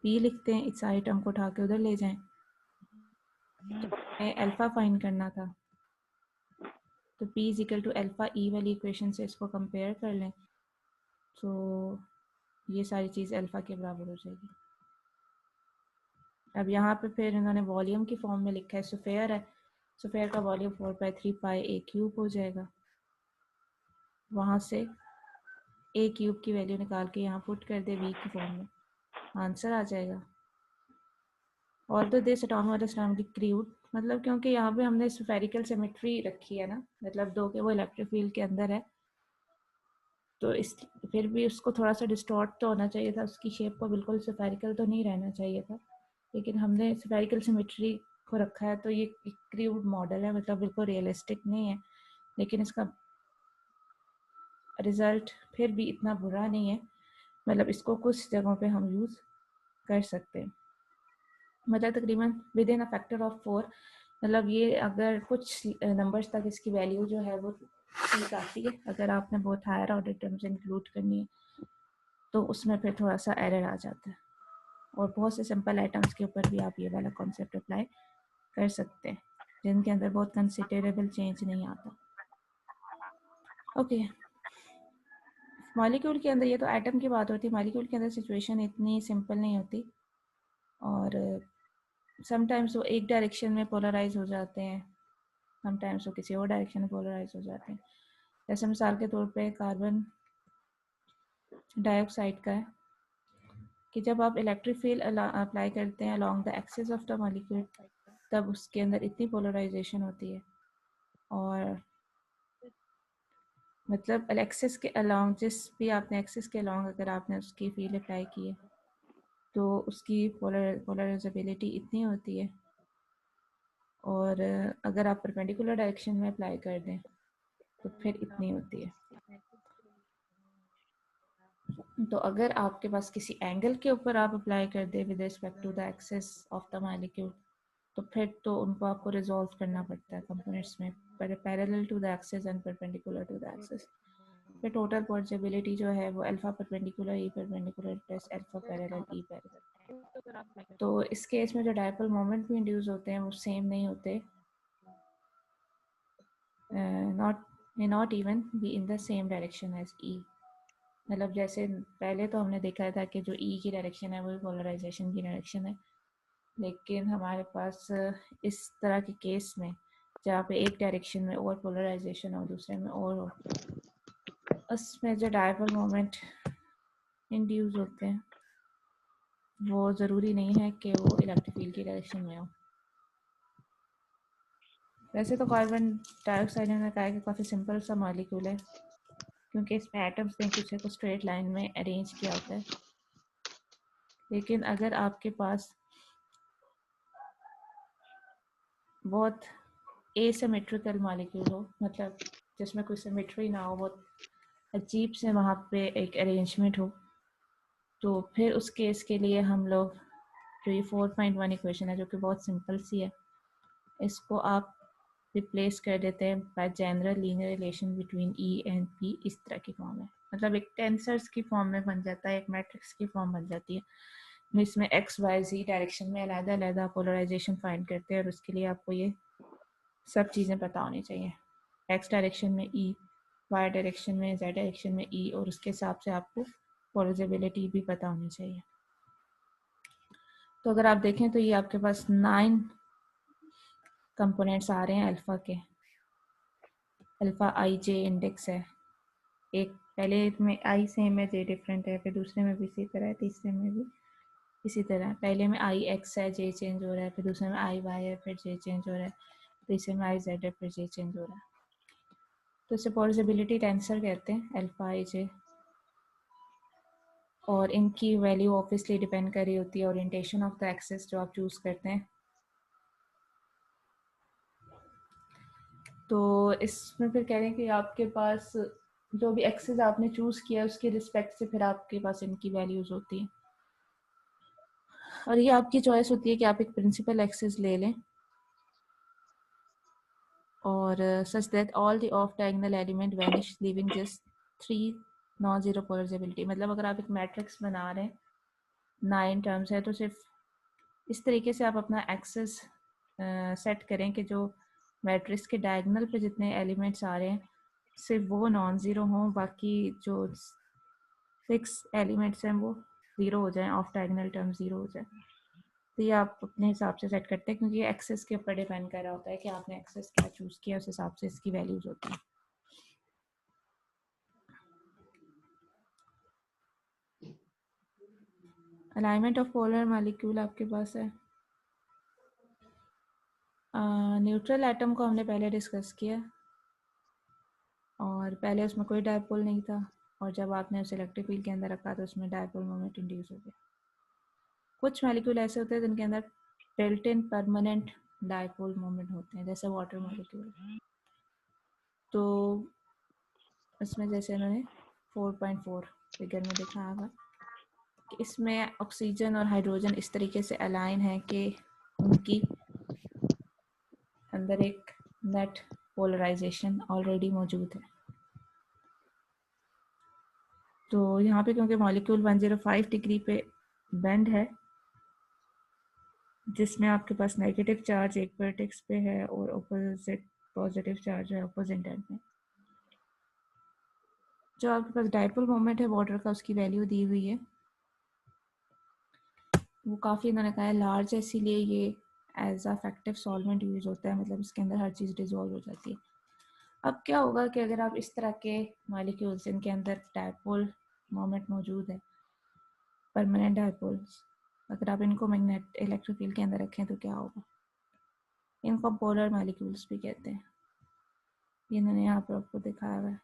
पी लिखते हैं, इस आइटम को उठा के उधर ले जाएं। तो हमें अल्फा फाइंड करना था, तो P is equal to alpha e वाली इक्वेशन से इसको कंपेयर कर लें, तो ये सारी चीज़ अल्फा के बराबर हो जाएगी। अब यहाँ पे फिर इन्होंने वॉल्यूम की फॉर्म में लिखा है, स्फीयर है, स्फीयर का वॉल्यूम 4/3 पाई ए क्यूब हो जाएगा। वहाँ से ए क्यूब की वैल्यू निकाल के यहाँ पुट कर दे वी की फॉर्म में, आंसर आ जाएगा। और तो दिस एटॉमिक और एस्ट्रोनॉमिकली क्रूड, मतलब क्योंकि यहाँ पे हमने स्फेरिकल सिमेट्री रखी है ना, मतलब दो के वो इलेक्ट्रिक फील्ड के अंदर है, तो इस फिर भी उसको थोड़ा सा डिस्टॉर्ट तो होना चाहिए था, उसकी शेप को बिल्कुल स्फेरिकल तो नहीं रहना चाहिए था, लेकिन हमने स्फेरिकल सिमेट्री को रखा है, तो ये क्रूड मॉडल है, मतलब बिल्कुल रियलिस्टिक नहीं है, लेकिन इसका रिजल्ट फिर भी इतना बुरा नहीं है, मतलब इसको कुछ जगहों पे हम यूज़ कर सकते हैं, मतलब तकरीबन with in a factor of 4, मतलब ये अगर कुछ नंबर्स तक इसकी वैल्यू जो है वो ठीक आती है। अगर आपने बहुत हायर ऑर्डर टर्म्स इंक्लूड करनी है तो उसमें फिर थोड़ा सा एरर आ जाता है, और बहुत से सिंपल आइटम्स के ऊपर भी आप ये वाला कॉन्सेप्ट अप्लाई कर सकते हैं जिनके अंदर बहुत कंसिडरेबल चेंज नहीं आता। ओके, मॉलिक्यूल के अंदर, ये तो एटम की बात होती है, मॉलिक्यूल के अंदर सिचुएशन इतनी सिंपल नहीं होती, और समटाइम्स वो एक डायरेक्शन में पोलराइज हो जाते हैं, समटाइम्स वो किसी और डायरेक्शन में पोलराइज हो जाते हैं। जैसे मिसाल के तौर पे कार्बन डाइऑक्साइड का है कि जब आप इलेक्ट्रिक फील्ड अप्लाई करते हैं along the axis of the molecule, तब उसके अंदर इतनी पोलराइजेशन होती है, और मतलब एक्सिस के अलोंग, जिस भी आपने एक्सिस के अलोंग अगर आपने उसकी फील्ड अप्लाई की है तो उसकी पोलराइजेबिलिटी इतनी होती है, और अगर आप परपेंडिकुलर डायरेक्शन में अप्लाई कर दें तो फिर इतनी होती है। तो अगर आपके पास किसी एंगल के ऊपर आप अप्लाई कर दे with respect to the axis of the molecule, तो फिर तो उनको आपको रिजॉल्व करना पड़ता है कंपोनेंट्स में, parallel to the axis and perpendicular to the axis. फिर टोटल पोलराइजेबिलिटी जो है वो alpha perpendicular E perpendicular plus alpha parallel E parallel. तो इस केस में जो डायपोल मोमेंट भी इंड्यूस होते हैं वो सेम नहीं होते, not even be in the same direction as e. मतलब जैसे पहले तो हमने देखा था कि जो ई की डायरेक्शन है वो पोलराइजेशन की डायरेक्शन है, लेकिन हमारे पास इस तरह के केस में जहाँ पे एक डायरेक्शन में और पोलराइजेशन हो दूसरे में और हो, उसमें जो डायपोल मोमेंट इंड्यूस होते हैं वो ज़रूरी नहीं है कि वो इलेक्ट्रिक फील्ड की डायरेक्शन में हो। वैसे तो कार्बन डाइऑक्साइड ने कहा कि काफ़ी सिंपल सा मॉलिक्यूल है, क्योंकि इसमें एटम्स ने एक दूसरे को स्ट्रेट लाइन में अरेंज किया होता है, लेकिन अगर आपके पास बहुत एसिमेट्रिकल मॉलिक्यूल हो, मतलब जिसमें कोई सिमेट्री ना हो, बहुत अजीब से वहाँ पे एक अरेंजमेंट हो, तो फिर उस केस के लिए हम लोग जो ये 4.1 इक्वेशन है जो कि बहुत सिंपल सी है, इसको आप रिप्लेस कर देते हैं bye general linear relation between E and P, इस तरह की फॉर्म है, मतलब एक टेंसर्स की फॉर्म में बन जाता है, एक मैट्रिक्स की फॉर्म बन जाती है जिसमें एक्स वाई जी डायरेक्शन में अलग-अलग पोलराइजेशन फाइंड करते हैं और उसके लिए आपको ये सब चीज़ें पता होनी चाहिए, एक्स डायरेक्शन में ई, वाई डायरेक्शन में, जेड डायरेक्शन में ई, और उसके हिसाब से आपको पोलराइजेबिलिटी भी पता होनी चाहिए। तो अगर आप देखें तो ये आपके पास 9 कंपोनेंट्स आ रहे हैं अल्फ़ा के, अल्फ़ा आई जे इंडेक्स है, एक पहले में आई सेम है, जे डिफरेंट है, फिर दूसरे में भी इसी तरह है, तीसरे में भी इसी तरह, पहले में आई एक्स है, जे चेंज हो रहा है, फिर दूसरे में आई वाई है, फिर जे चेंज हो रहा है, तीसरे में आई जेड है, फिर जे चेंज हो रहा है। तो इसे पोलराइजेबिलिटी टेंसर कहते हैं, अल्फ़ा आई जे, और इनकी वैल्यू ऑब्वियसली डिपेंड कर रही होती है ओरिएंटेशन ऑफ द एक्सिस जो आप चूज़ करते हैं। तो इसमें फिर कह रहे हैं कि आपके पास जो भी एक्सिस आपने चूज़ किया उसके रिस्पेक्ट से फिर आपके पास इनकी वैल्यूज़ होती हैं, और ये आपकी चॉइस होती है कि आप एक प्रिंसिपल एक्सिस ले लें और such that all the of diagonal element vanish leaving just 3 non zero polarisability, मतलब अगर आप एक मैट्रिक्स बना रहे हैं 9 टर्म्स है तो सिर्फ इस तरीके से आप अपना एक्सेस सेट करें कि जो मैट्रिक्स के डायगोनल पे जितने एलिमेंट्स आ रहे हैं सिर्फ वो नॉन ज़ीरो हों, बाकी जो 6 एलिमेंट्स हैं वो ज़ीरो हो जाएं, ऑफ डायगोनल टर्म ज़ीरो हो जाए। तो ये आप अपने हिसाब से सेट करते हैं क्योंकि ये एक्सेस के ऊपर डिपेंड कर रहा होता है कि आपने एक्सेस क्या चूज़ किया, उस हिसाब से इसकी वैल्यूज होती हैं। अलाइनमेंट ऑफ पोलर मॉलिक्यूल आपके पास है, न्यूट्रल एटम को हमने पहले डिस्कस किया और पहले उसमें कोई डायपोल नहीं था, और जब आपने उसे इलेक्ट्रिक फील्ड के अंदर रखा तो उसमें डायपोल मोमेंट इंड्यूस हो गया। कुछ मॉलिक्यूल ऐसे होते हैं जिनके अंदर built in permanent dipole moment होते हैं, जैसे वाटर मॉलिक्यूल। तो इसमें जैसे उन्होंने 4.4 फिगर में दिखाया होगा कि इसमें ऑक्सीजन और हाइड्रोजन इस तरीके से अलाइन है कि उनकी अंदर एक नेट पोलराइजेशन ऑलरेडी मौजूद है। तो यहाँ पे क्योंकि मॉलिक्यूल 105 डिग्री पे बेंड है, जिसमें आपके पास नेगेटिव चार्ज एक वर्टेक्स पे है और ऑपोजिट पॉजिटिव चार्ज है अपोजिट एंड में, जो आपके पास डायपोल मोमेंट है वाटर का उसकी वैल्यू दी हुई है, वो काफ़ी इन्होंने कहा है लार्ज है, इसीलिए ये एज अ फैक्टिव सॉल्वेंट यूज होता है, मतलब इसके अंदर हर चीज़ डिजोल्व हो जाती है। अब क्या होगा कि अगर आप इस तरह के मॉलिक्यूल्स इनके अंदर डायपोल मोमेंट मौजूद है, परमानेंट डायपोल्स, अगर आप इनको मैग्नेट इलेक्ट्रिक फील्ड के अंदर रखें तो क्या होगा, इनको पोलर मॉलिक्यूल्स भी कहते हैं। ये इन्होंने यहाँ पर आपको दिखाया हुआ है,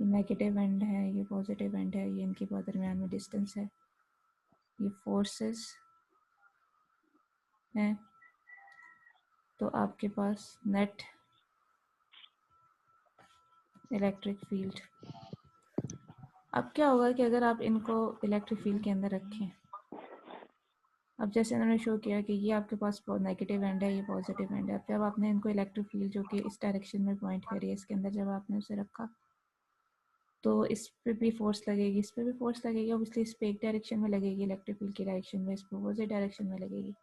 ये नेगेटिव एंड है, ये पॉजिटिव एंड है, ये इनके बहुत दरमियान में डिस्टेंस है, ये फोर्सेस हैं। तो आपके पास नेट इलेक्ट्रिक फील्ड, अब क्या होगा कि अगर आप इनको इलेक्ट्रिक फील्ड के अंदर रखें, अब जैसे उन्होंने शो किया कि ये आपके पास नेगेटिव एंड है, ये पॉजिटिव एंड है, अब जब आपने इनको इलेक्ट्रिक फील्ड जो कि इस डायरेक्शन में पॉइंट करी है इसके अंदर जब आपने उसे रखा तो इस पर भी फोर्स लगेगी, इस पर भी फोर्स लगेगी, अब इसलिए इस पर एक डायरेक्शन में लगेगी इलेक्ट्रिक फील्ड की डायरेक्शन में, इस पर अपोजिट डायरेक्शन में लगेगी।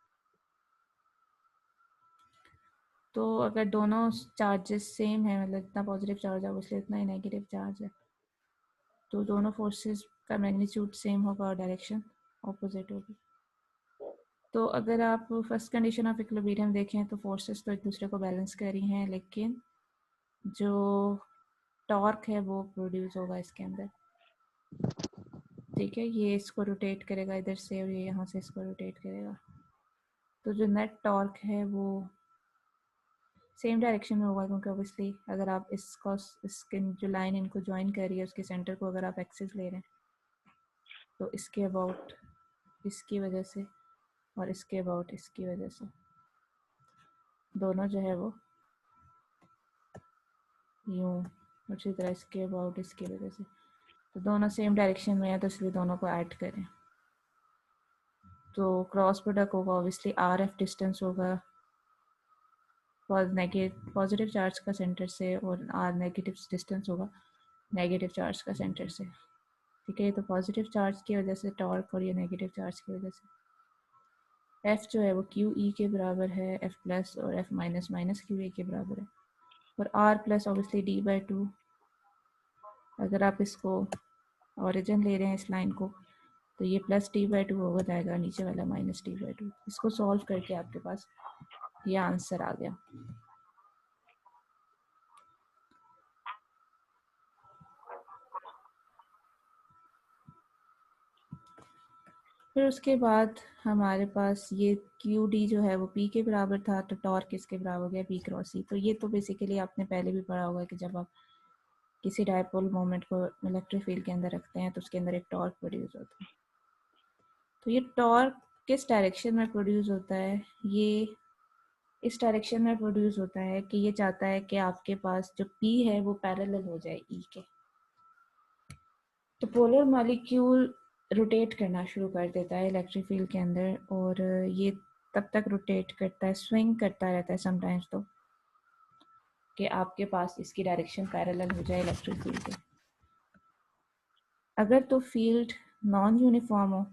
तो अगर दोनों चार्जेस सेम है, मतलब इतना पॉजिटिव चार्ज है उसलिए इतना ही नेगेटिव चार्ज है, तो दोनों फोर्सेस का मैग्नीट्यूड सेम होगा और डायरेक्शन ऑपोजिट होगी। तो अगर आप फर्स्ट कंडीशन ऑफ इक्विलिब्रियम देखें तो फोर्सेस तो एक दूसरे को बैलेंस कर रही हैं, लेकिन जो टॉर्क है वो प्रोड्यूस होगा इसके अंदर, ठीक है, ये इसको रोटेट करेगा इधर से और ये यहाँ से इसको रोटेट करेगा, तो जो नेट टॉर्क है वो सेम डायरेक्शन में होगा, क्योंकि ऑब्वियसली अगर आप इसको इसके जो लाइन इनको ज्वाइन कर रही है उसके सेंटर को अगर आप एक्सिस ले रहे हैं तो इसके अबाउट इसकी वजह से और इसके अबाउट इसकी वजह से दोनों जो है वो यूँ, उसी तरह इसके अबाउट इसकी वजह से, तो दोनों सेम डायरेक्शन में है तो इसलिए दोनों को ऐड करें। तो क्रॉस प्रोडक्ट होगा ऑब्वियसली आर एफ डिस्टेंस होगा पॉजिटिव चार्ज का सेंटर से, और आर नेगेटिव डिस्टेंस होगा नेगेटिव चार्ज का सेंटर से। ठीक है, तो पॉजिटिव चार्ज की वजह से टॉर्क और ये नेगेटिव चार्ज की वजह से एफ जो है वो क्यू ई के बराबर है, एफ प्लस और F minus minus q E के बराबर है, और r plus obviously d by two. अगर आप इसको ओरिजिन ले रहे हैं इस लाइन को, तो ये प्लस टी बाई टू हो जाएगा, नीचे वाला माइनस टी बाई टू। इसको सॉल्व करके आपके पास ये आंसर आ गया। फिर उसके बाद हमारे पास ये क्यू डी जो है वो पी के बराबर था, तो टॉर्क किसके बराबर हो गया, पी क्रॉस सी। तो ये तो बेसिकली आपने पहले भी पढ़ा होगा कि जब आप किसी डायपोल मोमेंट को इलेक्ट्रिक फील्ड के अंदर रखते हैं तो उसके अंदर एक टॉर्क प्रोड्यूस होता है। तो ये टॉर्क किस डायरेक्शन में प्रोड्यूस होता है, ये इस डायरेक्शन में प्रोड्यूस होता है कि ये चाहता है कि आपके पास जो पी है वो पैरेलल हो जाए ई के। तो पोलर मॉलिक्यूल रोटेट करना शुरू कर देता है इलेक्ट्रिक फील्ड के अंदर, और ये तब तक रोटेट करता है, स्विंग करता रहता है समटाइम्स, तो कि आपके पास इसकी डायरेक्शन पैरेलल हो जाए इलेक्ट्रिक फील्ड के। अगर तो फील्ड नॉन यूनिफॉर्म हो,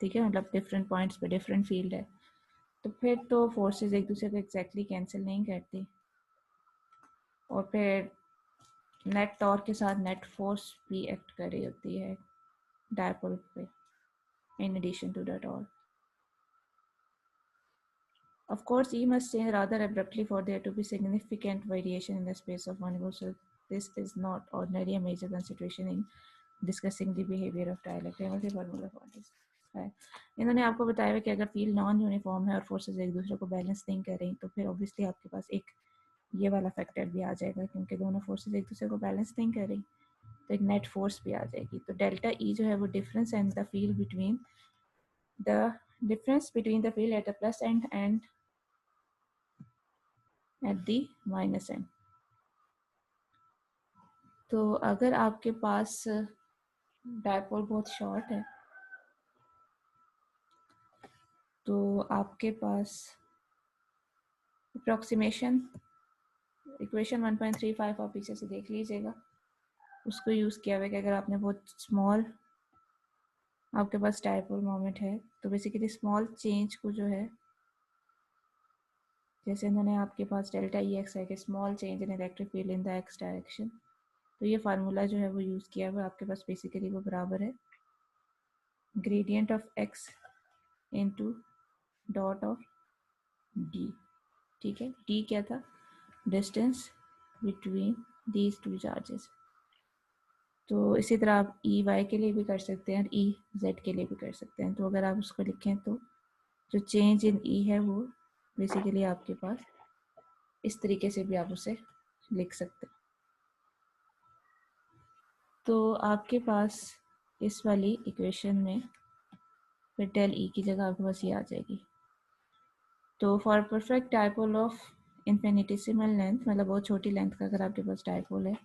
ठीक है, मतलब डिफरेंट पॉइंट्स पे डिफरेंट फील्ड है, तो फिर तो फोर्सेस एक दूसरे को एग्जैक्टली कैंसिल नहीं करती, और फिर नेट टॉर्क के साथ नेट फोर्स भी एक्ट कर रही होती है डायपोल पे, in addition to the torque. Of course, E must change rather abruptly for there to be significant variation in the space of one volt. So this is not ordinarily a major consideration in discussing the behavior of dielectric formula for this. इन्होंने आपको बताया कि अगर field non uniform है और forces एक दूसरे को बैलेंस नहीं कर रही, तो फिर ऑब्वियसली आपके पास एक ये वाला फैक्टर भी आ जाएगा, क्योंकि दोनों फोर्सेस एक दूसरे को बैलेंस नहीं कर रही, तो एक नेट फोर्स भी आ जाएगी। तो डेल्टा ई जो है वो difference and the field between the difference between the field at the plus end and at the minus end. तो अगर आपके पास डायपोल बहुत शॉर्ट है, तो आपके पास अप्रोक्सीमेशन इक्वेशन 1.35 आप पीछे से देख लीजिएगा, उसको यूज़ किया हुआ कि अगर आपने बहुत स्मॉल आपके पास डायपोल मोमेंट है, तो बेसिकली स्मॉल चेंज को जो है, जैसे इन्होंने आपके पास डेल्टा ई एक्स है कि small change in electric field in the x direction, तो ये फार्मूला जो है वो यूज़ किया हुआ आपके पास बेसिकली वो बराबर है gradient of x into dot of D. ठीक है, डी क्या था, distance between these two charges. तो इसी तरह आप ई वाई के लिए भी कर सकते हैं और ई जेड के लिए भी कर सकते हैं। तो अगर आप उसको लिखें तो जो चेंज इन ई है वो बेसिकली आपके पास इस तरीके से भी आप उसे लिख सकते हैं। तो आपके पास इस वाली इक्वेशन में फिर डेल ई की जगह आपके पास ये आ जाएगी। तो for perfect dipole of infinitesimal length, मतलब बहुत छोटी लेंथ का अगर आपके पास डायपोल है,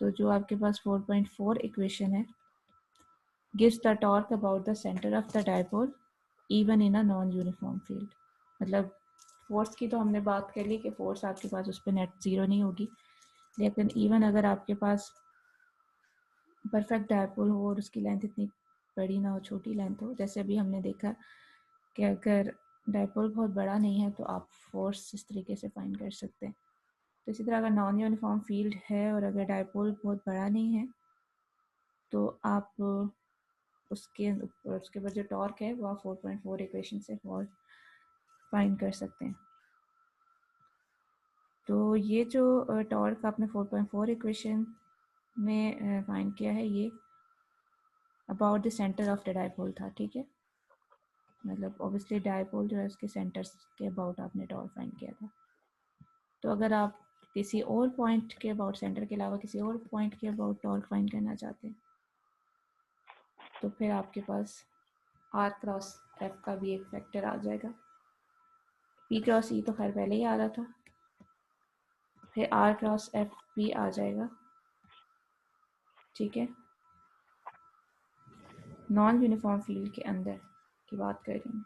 तो जो आपके पास 4.4 इक्वेशन है gives the torque about the center of the dipole even in a non uniform field। मतलब फोर्स की तो हमने बात कर ली कि फोर्स आपके पास उस पर नेट ज़ीरो नहीं होगी, लेकिन इवन अगर आपके पास परफेक्ट डायपोल हो और उसकी लेंथ इतनी बड़ी ना हो, छोटी लेंथ हो, जैसे अभी हमने देखा कि अगर डायपोल बहुत बड़ा नहीं है तो आप फोर्स इस तरीके से फाइंड कर सकते हैं। तो इसी तरह अगर नॉन यूनिफॉर्म फील्ड है और अगर डायपोल बहुत बड़ा नहीं है, तो आप उसके बाद जो टॉर्क है वो आप 4.4 इक्वेशन से फाइंड कर सकते हैं। तो ये जो टॉर्क आपने 4.4 इक्वेशन में फाइंड किया है, ये about the centre of the dipole था। ठीक है, मतलब ऑब्वियसली डायपोल जो है उसके सेंटर के अबाउट आपने टॉर्क फाइंड किया था। तो अगर आप किसी और पॉइंट के अबाउट, सेंटर के अलावा किसी और पॉइंट के अबाउट टॉर्क फाइंड करना चाहते हैं, तो फिर आपके पास आर क्रॉस एफ का भी एक फैक्टर आ जाएगा। पी क्रॉस ई तो खैर पहले ही आ रहा था, फिर आर क्रॉस एफ भी आ जाएगा। ठीक है, नॉन यूनिफॉर्म फील्ड के अंदर की बात कर रही हूँ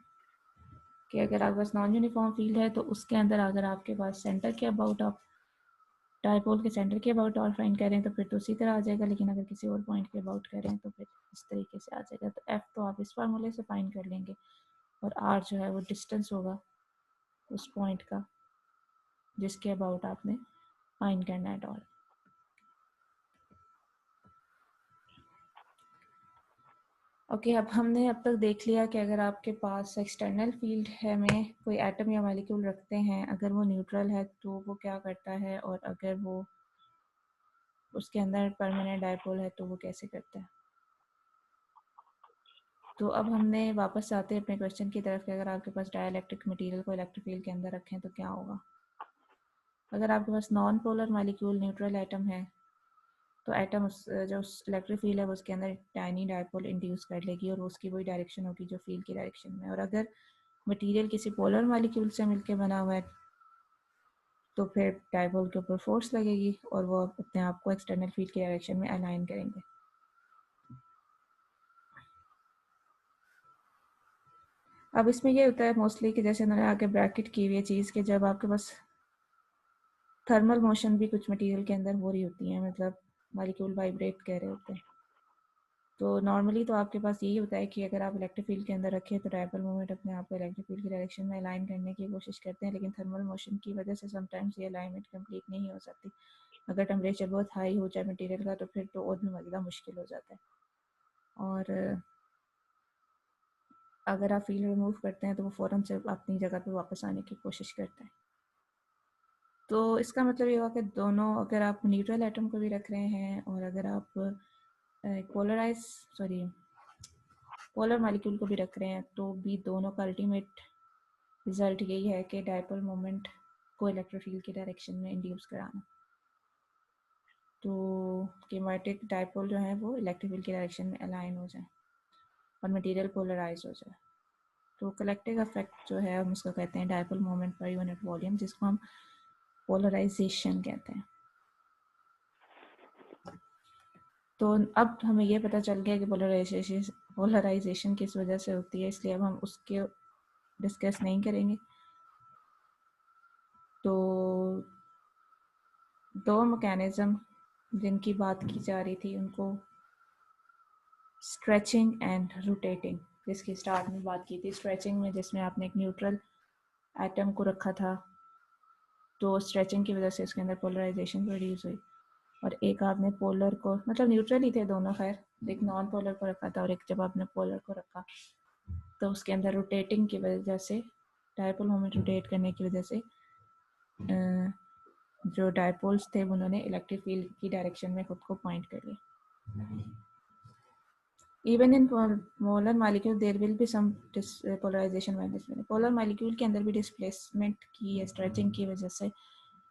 कि अगर आपके पास नॉन यूनिफॉर्म फील्ड है तो उसके अंदर अगर आपके पास सेंटर के अबाउट आप डायपोल के सेंटर के अबाउट और फाइंड करें तो फिर तो उसी तरह आ जाएगा, लेकिन अगर किसी और पॉइंट के अबाउट करें तो फिर इस तरीके से आ जाएगा। तो एफ तो आप इस फार्मूले से फाइंड कर लेंगे और आर जो है वो डिस्टेंस होगा उस पॉइंट का जिसके अबाउट आपने फाइंड करना है डॉल। ओके, अब हमने अब तक देख लिया कि अगर आपके पास एक्सटर्नल फील्ड है में कोई एटम या मॉलिक्यूल रखते हैं, अगर वो न्यूट्रल है तो वो क्या करता है, और अगर वो उसके अंदर परमानेंट डायपोल है तो वो कैसे करता है। तो अब हमने वापस आते हैं अपने क्वेश्चन की तरफ कि अगर आपके पास डाइलेक्ट्रिक मटेरियल को इलेक्ट्रिक फील्ड के अंदर रखें तो क्या होगा। अगर आपके पास non polar molecule neutral atom है तो एटम उस जो इलेक्ट्रिक फील्ड है वो उसके अंदर टाइनी डायपोल इंड्यूस कर लेगी और उसकी वही डायरेक्शन होगी जो फील्ड की डायरेक्शन में। और अगर मटेरियल किसी पोलर मॉलिक्यूल से मिलकर बना हुआ है तो फिर डायपोल के ऊपर फोर्स लगेगी और वो अपने आप को एक्सटर्नल फील्ड की डायरेक्शन में अलाइन करेंगे। अब इसमें ये होता है मोस्टली कि जैसे उन्होंने आगे ब्रैकेट की हुई है चीज़ के, जब आपके पास थर्मल मोशन भी कुछ मटेरियल के अंदर हो रही होती है, मतलब मॉलिक्यूल वाइब्रेट कर रहे होते हैं, तो नॉर्मली तो आपके पास यही होता है कि अगर आप इलेक्ट्रिक फील्ड के अंदर रखें तो डायपोल मोमेंट अपने आप को इलेक्ट्रिक फील्ड की डायरेक्शन में अलाइन करने की कोशिश करते हैं, लेकिन थर्मल मोशन की वजह से समटाइम्स ये अलाइनमेंट कंप्लीट नहीं हो सकती। अगर टेम्परेचर बहुत हाई हो जाए मटेरियल का तो फिर तो और भी ज़्यादा मुश्किल हो जाता है। और अगर आप फील्ड रिमूव करते हैं तो वो फ़ौरन से अपनी जगह पे वापस आने की कोशिश करता है। तो इसका मतलब ये हुआ कि दोनों, अगर आप न्यूट्रल एटम को भी रख रहे हैं और अगर आप पोलर मॉलिक्यूल को भी रख रहे हैं तो भी दोनों का अल्टीमेट रिजल्ट यही है कि डायपोल मोमेंट को इलेक्ट्रिक फील्ड की डायरेक्शन में इंड्यूस कराना। तो किनेटिक डायपोल जो है वो इलेक्ट्रिक फील्ड की डायरेक्शन में अलाइन हो जाए और मटेरियल पोलराइज हो जाए। तो कलेक्टिव इफेक्ट जो है हम उसको कहते हैं dipole moment per unit volume, जिसको हम पोलराइजेशन कहते हैं। तो अब हमें ये पता चल गया कि पोलराइजेशन किस वजह से होती है, इसलिए अब हम उसके डिस्कस नहीं करेंगे। तो दो मैकेनिज्म जिनकी बात की जा रही थी उनको स्ट्रेचिंग एंड रोटेटिंग, जिसकी स्टार्ट में बात की थी स्ट्रेचिंग में, जिसमें आपने एक न्यूट्रल एटम को रखा था तो स्ट्रेचिंग की वजह से उसके अंदर पोलराइजेशन प्रोड्यूस हुई, और एक आपने पोलर को, मतलब न्यूट्रल ही थे दोनों, खैर एक नॉन पोलर को रखा था और एक जब आपने पोलर को रखा तो उसके अंदर रोटेटिंग की वजह से, डायपोल मोमेंट रोटेट करने की वजह से जो डायपोल्स थे उन्होंने इलेक्ट्रिक फील्ड की डायरेक्शन में खुद को पॉइंट कर लिया। Even in polar molecule there will be some polarization management, polar molecule के अंदर भी डिस्प्लेसमेंट की या स्ट्रेचिंग की वजह से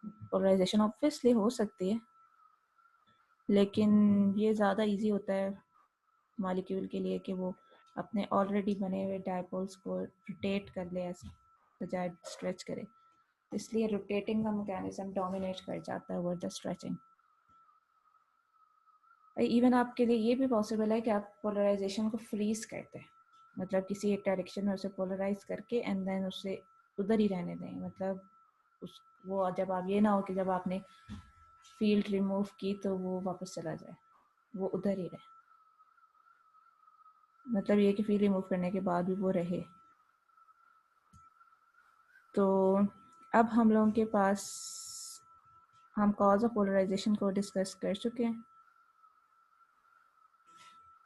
पोलराइजेशन ऑब्वियसली हो सकती है, लेकिन ये ज़्यादा इजी होता है मॉलिक्यूल के लिए कि वो अपने ऑलरेडी बने हुए डायपोल्स को रोटेट कर ले ऐसे बजाय स्ट्रेच करे, इसलिए रोटेटिंग का मैकेनिज्म डोमिनेट कर जाता है ओवर द स्ट्रेचिंग। इवन आपके लिए ये भी पॉसिबल है कि आप पोलराइजेशन को फ्रीज करते हैं, मतलब किसी एक डायरेक्शन में उसे पोलराइज करके एंड देन उसे उधर ही रहने दें, मतलब उस वो जब आप ये ना हो कि जब आपने फील्ड रिमूव की तो वो वापस चला जाए, वो उधर ही रहे, मतलब ये कि फील्ड रिमूव करने के बाद भी वो रहे। तो अब हम लोगों के पास, हम कॉज ऑफ पोलराइजेशन को डिस्कस कर चुके हैं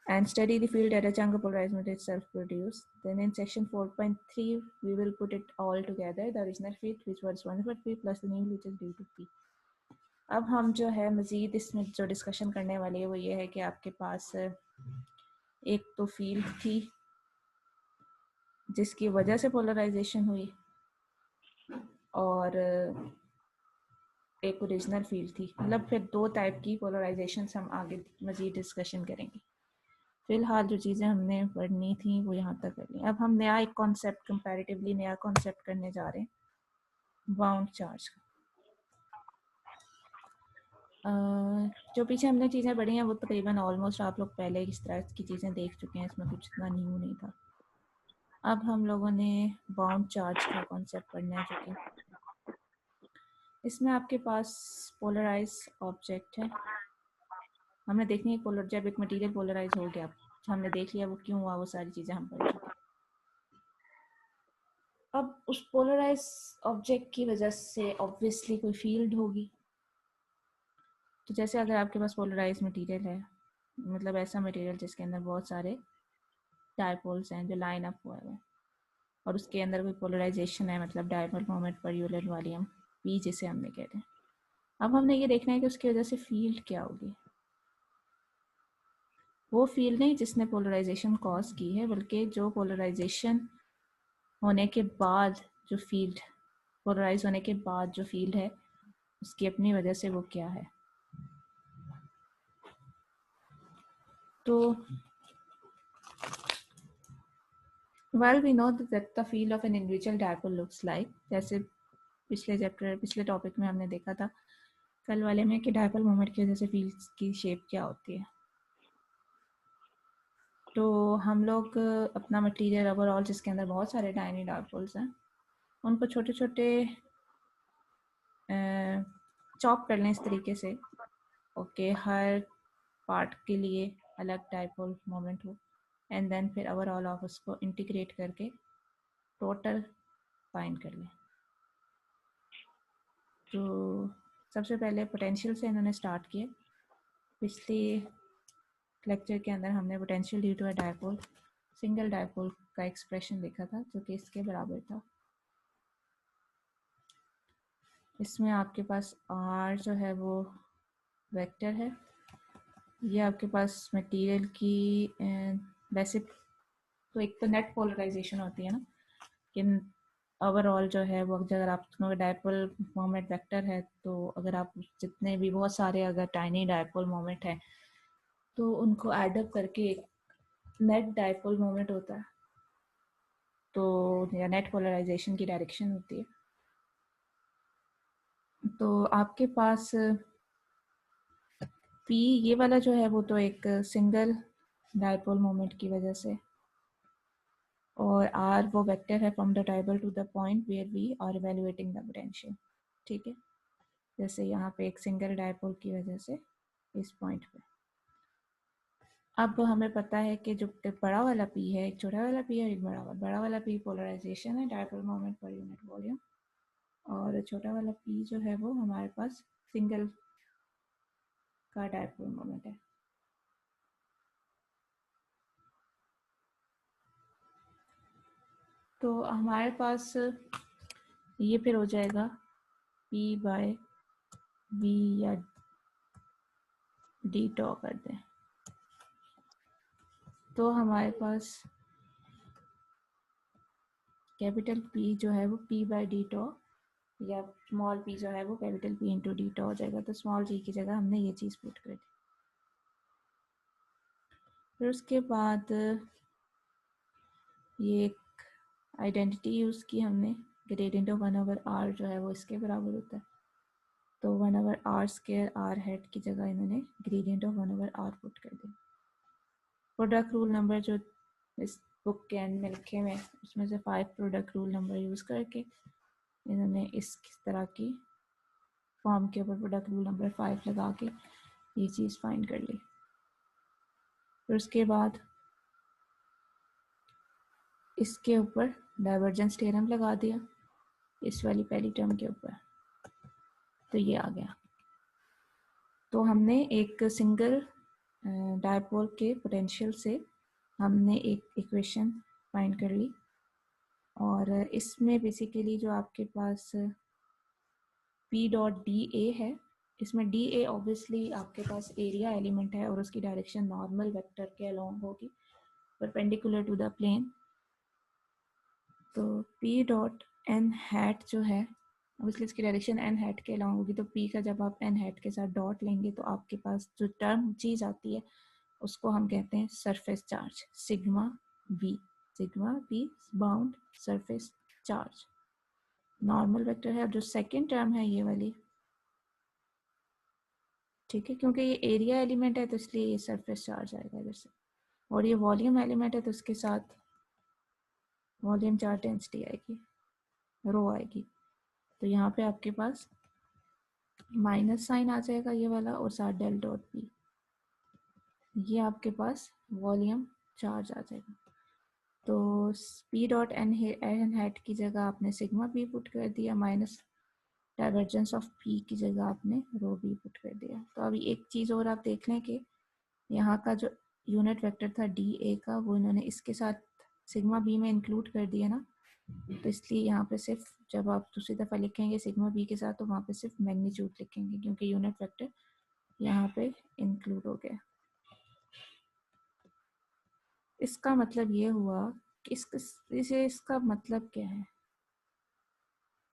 and study the field at a chunk of polarized matter itself produced. Then in section 4.3 we will put it all together, the original field which was 1/p plus the new which is due to p. अब हम जो है मज़ीद इसमें जो discussion करने वाले हैं वो ये है कि आपके पास एक तो फील्ड थी जिसकी वजह से पोलराइजेशन हुई और एक ओरिजिनल फील्ड थी, मतलब फिर दो टाइप की पोलराइजेशन हम आगे मज़ीद डिस्कशन करेंगे। फिलहाल जो चीज़ें हमने पढ़नी थी वो यहाँ तक कर ली। अब हम नया एक कॉन्सेप्ट, कंपैरेटिवली नया कॉन्सेप्ट करने जा रहे हैं, बाउंड चार्ज का। जो पीछे हमने चीज़ें पढ़ी हैं वो तकरीबन ऑलमोस्ट आप लोग पहले इस तरह की चीज़ें देख चुके हैं, इसमें कुछ इतना न्यू नहीं था। अब हम लोगों ने बाउंड चार्ज का कॉन्सेप्ट पढ़ना है, जो कि इसमें आपके पास पोलराइज ऑब्जेक्ट है। हमने देखनी है पोलर, जब एक मटेरियल पोलराइज हो गया, हमने देख लिया वो क्यों हुआ, वो सारी चीज़ें हम पढ़ चुके। अब उस पोलराइज ऑब्जेक्ट की वजह से ऑब्वियसली कोई फील्ड होगी। तो जैसे अगर आपके पास पोलराइज मटेरियल है, मतलब ऐसा मटेरियल जिसके अंदर बहुत सारे डायपोल्स हैं जो लाइन अप हुए हैं, और उसके अंदर कोई पोलराइजेशन है, मतलब dipole moment per unit volume P जिसे हमने कहते हैं। अब हमने ये देखना है कि उसकी वजह से फील्ड क्या होगी। वो फील्ड नहीं जिसने पोलराइजेशन कॉज की है, बल्कि जो पोलराइजेशन होने के बाद जो फील्ड, पोलराइज होने के बाद जो फील्ड है उसकी अपनी वजह से वो क्या है। तो while we know that the field of an individual dipole looks like, जैसे पिछले टॉपिक में हमने देखा था कल वाले में कि डायपोल मोमेंट की वजह से फील्ड की शेप क्या होती है। तो हम लोग अपना मटेरियल ओवरऑल जिसके अंदर बहुत सारे टाइनी डायपोल्स हैं, उनको छोटे छोटे चॉप कर लें इस तरीके से, ओके, हर पार्ट के लिए अलग डायपोल मोमेंट हो, एंड देन फिर ओवरऑल आप उसको इंटीग्रेट करके टोटल फाइंड कर लें। तो सबसे पहले पोटेंशियल से इन्होंने स्टार्ट किया। पिछले लेक्चर के अंदर हमने potential due to a dipole, single dipole का एक्सप्रेशन देखा था जो कि इसके बराबर था। इसमें आपके पास आर जो है वो वेक्टर है। ये आपके पास मटेरियल की वैसे तो एक तो नेट पोलराइजेशन होती है ना, कि ओवरऑल जो है वो अगर आप डायपोल मोमेंट वेक्टर है, तो अगर आप जितने भी बहुत सारे अगर टाइनी डायपोल मोमेंट है तो उनको एडअप करके एक नेट डायपोल मोमेंट होता है, तो या नेट पोलराइजेशन की डायरेक्शन होती है। तो आपके पास पी ये वाला जो है वो तो एक सिंगल डायपोल मोमेंट की वजह से, और आर वो वेक्टर है from the dipole to the point where we are evaluating the potential. ठीक है, जैसे यहाँ पे एक सिंगल डायपोल की वजह से इस पॉइंट पे। अब हमें पता है कि जो बड़ा वाला पी है, एक छोटा वाला पी है, एक बड़ा वाला पी पोलराइजेशन है, dipole moment per unit volume, और छोटा वाला पी जो है वो हमारे पास सिंगल का डायपोल मोमेंट है। तो हमारे पास ये फिर हो जाएगा P बाय V या डी टॉ कर दें, तो हमारे पास कैपिटल P जो है वो P बाय डी टॉ, या स्मॉल p जो है वो कैपिटल P इंटू डी टॉ हो जाएगा। तो स्मॉल g की जगह हमने ये चीज़ पुट कर दी। फिर उसके बाद ये एक आइडेंटिटी यूज़ की हमने, ग्रेडियंट ऑफ 1/r जो है वो इसके बराबर होता है, तो 1/r स्क्वायर r हेड की जगह इन्होंने ग्रेडियंट ऑफ 1/r पुट कर दिया। प्रोडक्ट रूल नंबर जो इस बुक के एंड में लिखे हुए हैं उसमें से 5 प्रोडक्ट रूल नंबर यूज़ करके इन्होंने इस तरह की फॉर्म के ऊपर प्रोडक्ट रूल नंबर 5 लगा के ये चीज़ फाइंड कर ली। फिर उसके बाद इसके ऊपर डाइवर्जेंस थ्योरम लगा दिया इस वाली पहली टर्म के ऊपर, तो ये आ गया। तो हमने एक सिंगल डायपोल के पोटेंशियल से हमने एक इक्वेशन फाइंड कर ली, और इसमें बेसिकली जो आपके पास P डॉट डी ए है, इसमें डी ए ऑब्वियसली आपके पास एरिया एलिमेंट है और उसकी डायरेक्शन नॉर्मल वेक्टर के अलोंग होगी परपेंडिकुलर टू द प्लेन। तो P डॉट एन हैट जो है ऑब्वियसली इसकी डायरेक्शन एन हैट के अलोंग होगी, तो P का जब आप एन हैट के साथ डॉट लेंगे तो आपके पास जो टर्म चीज़ आती है उसको हम कहते हैं surface charge, sigma be bound surface charge normal vector है। और जो सेकेंड टर्म है ये वाली, ठीक है, क्योंकि ये एरिया एलिमेंट है तो इसलिए ये सरफेस चार्ज आएगा इधर से, और ये वॉल्यूम एलिमेंट है तो उसके साथ वॉल्यूम चार्ज डेंसिटी आएगी, रो आएगी। तो यहाँ पे आपके पास माइनस साइन आ जाएगा ये वाला, और साथ डेल डॉट पी, ये आपके पास वॉल्यूम चार्ज आ जाएगा। तो पी डॉट एन हैट की जगह आपने सिग्मा पी पुट कर दिया, माइनस डाइवर्जेंस ऑफ पी की जगह आपने रो बी पुट कर दिया। तो अभी एक चीज़ और आप देख लें कि यहाँ का जो यूनिट वेक्टर था डी ए का, वो इन्होंने इसके साथ सिग्मा बी में इंक्लूड कर दिया ना, तो इसलिए यहाँ पे सिर्फ जब आप दूसरी दफ़ा लिखेंगे सिग्मा बी के साथ तो वहाँ पे सिर्फ मैग्नीट्यूड लिखेंगे, क्योंकि यूनिट वेक्टर यहाँ पे इंक्लूड हो गया। इसका मतलब ये हुआ कि इसका मतलब क्या है